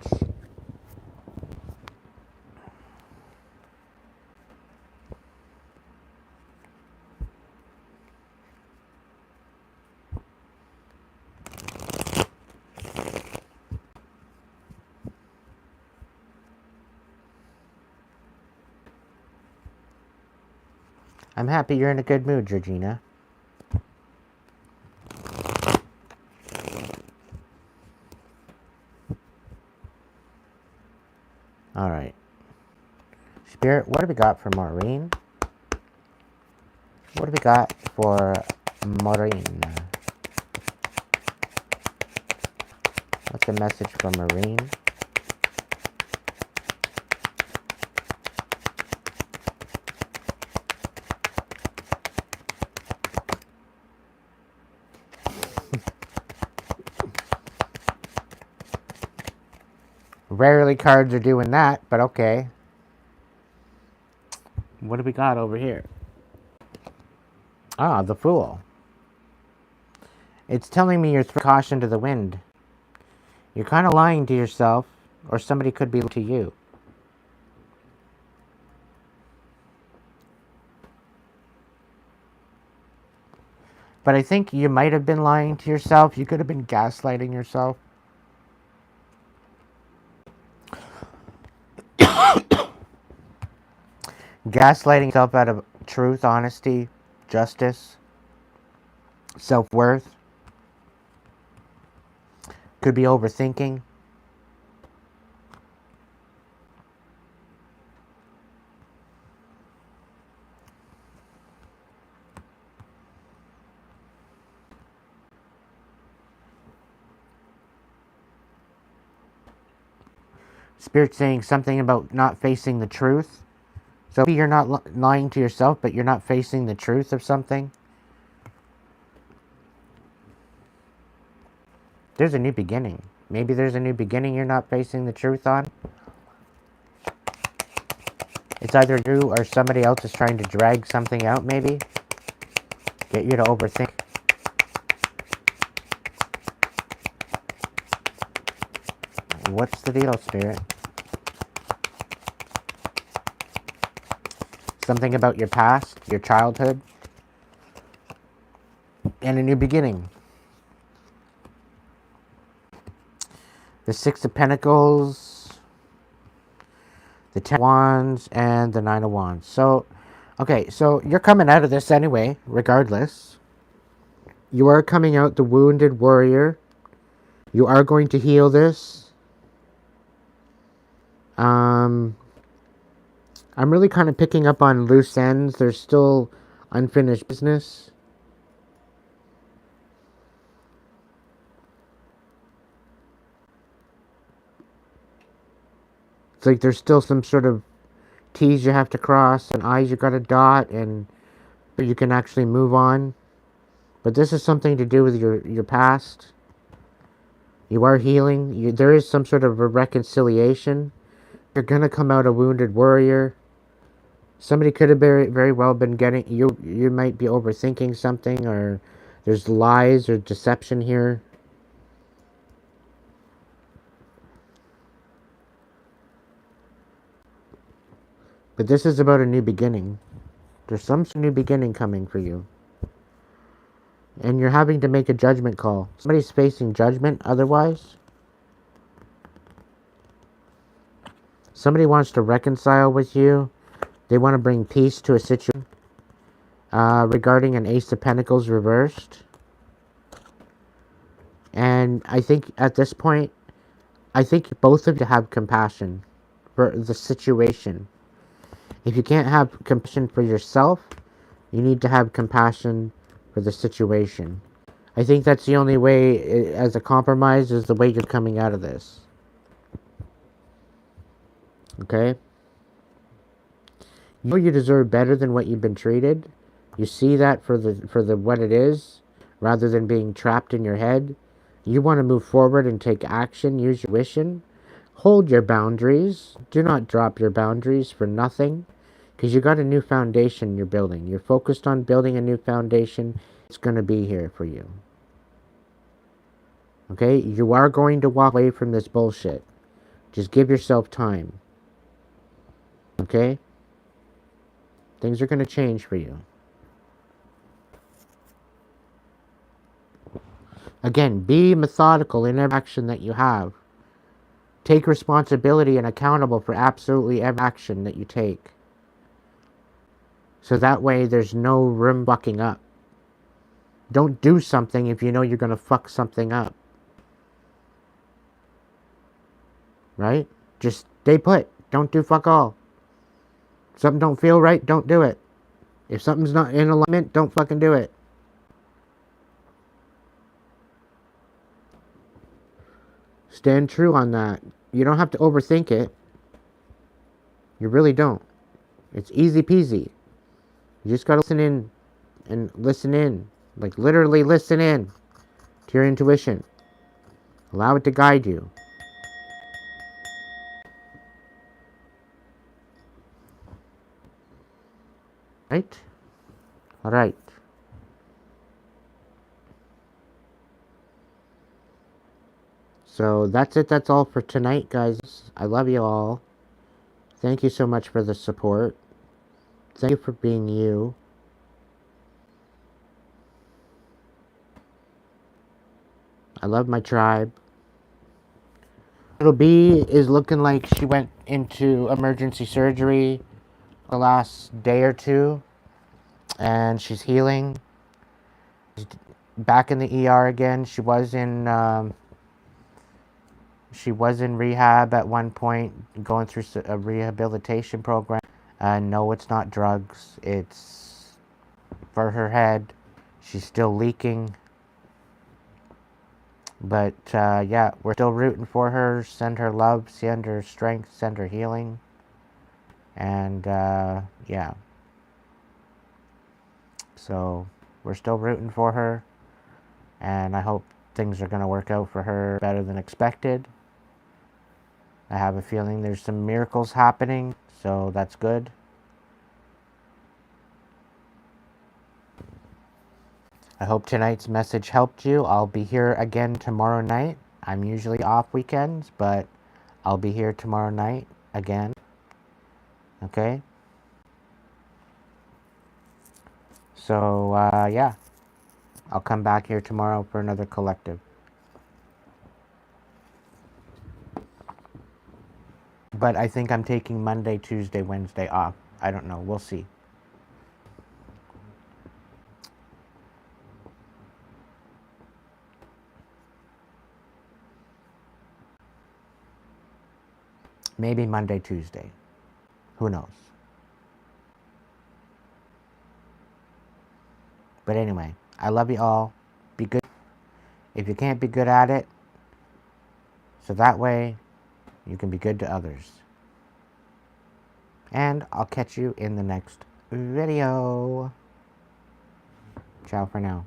Speaker 1: I'm happy you're in a good mood, Georgina. Alright. Spirit, what do we got for Maureen? What do we got for Maureen? What's the message for Maureen? Rarely cards are doing that, but okay. What do we got over here? Ah, the Fool. It's telling me you're throwing caution to the wind. You're kind of lying to yourself, or somebody could be lying to you. But I think you might have been lying to yourself. You could have been gaslighting yourself. Gaslighting yourself out of truth, honesty, justice, self-worth. Could be overthinking. Spirit saying something about not facing the truth. So maybe you're not lying to yourself, but you're not facing the truth of something. There's a new beginning. Maybe there's a new beginning you're not facing the truth on. It's either you or somebody else is trying to drag something out, maybe. Get you to overthink. What's the deal, Spirit? Something about your past, your childhood, and a new beginning. The Six of Pentacles, the Ten of Wands, and the Nine of Wands. So, okay, so you're coming out of this anyway, regardless. You are coming out the wounded warrior. You are going to heal this. I'm really kind of picking up on loose ends. There's still unfinished business. It's like there's still some sort of T's you have to cross and I's you got to dot, and you can actually move on. But this is something to do with your past. You are healing. There is some sort of a reconciliation. You're going to come out a wounded warrior. Somebody could have very well been getting... You might be overthinking something, or there's lies or deception here. But this is about a new beginning. There's some new beginning coming for you. And you're having to make a judgment call. Somebody's facing judgment otherwise. Somebody wants to reconcile with you. They want to bring peace to a situation. Regarding an Ace of Pentacles reversed. And I think at this point, I think both of you have compassion for the situation. If you can't have compassion for yourself, you need to have compassion for the situation. I think that's the only way, as a compromise, is the way you're coming out of this. Okay? You know you deserve better than what you've been treated. You see that for the what it is, rather than being trapped in your head. You want to move forward and take action, use your intuition. Hold your boundaries. Do not drop your boundaries for nothing. Because you got a new foundation you're building. You're focused on building a new foundation. It's going to be here for you. Okay? You are going to walk away from this bullshit. Just give yourself time. Okay? Things are going to change for you. Again, be methodical in every action that you have. Take responsibility and accountable for absolutely every action that you take. So that way there's no room fucking up. Don't do something if you know you're going to fuck something up. Right? Just stay put. Don't do fuck all. If something don't feel right, don't do it. If something's not in alignment, don't fucking do it. Stand true on that. You don't have to overthink it. You really don't. It's easy peasy. You just gotta listen in and listen in. Like literally listen in to your intuition. Allow it to guide you. Right? Alright. So that's it. That's all for tonight, guys. I love you all. Thank you so much for the support. Thank you for being you. I love my tribe. Little B is looking like she went into emergency surgery the last day or two. And she's healing. She's back in the ER again. She was in rehab at one point, going through a rehabilitation program. No, it's not drugs. It's for her head. She's still leaking. But, yeah, we're still rooting for her. Send her love, send her strength, send her healing. And, yeah. So, we're still rooting for her. And I hope things are going to work out for her better than expected. I have a feeling there's some miracles happening, so that's good. I hope tonight's message helped you. I'll be here again tomorrow night. I'm usually off weekends, but I'll be here tomorrow night again. Okay? So, yeah. I'll come back here tomorrow for another collective. But I think I'm taking Monday, Tuesday, Wednesday off. I don't know. We'll see. Maybe Monday, Tuesday. Who knows? But anyway, I love you all. Be good. If you can't be good at it, so that way you can be good to others. And I'll catch you in the next video. Ciao for now.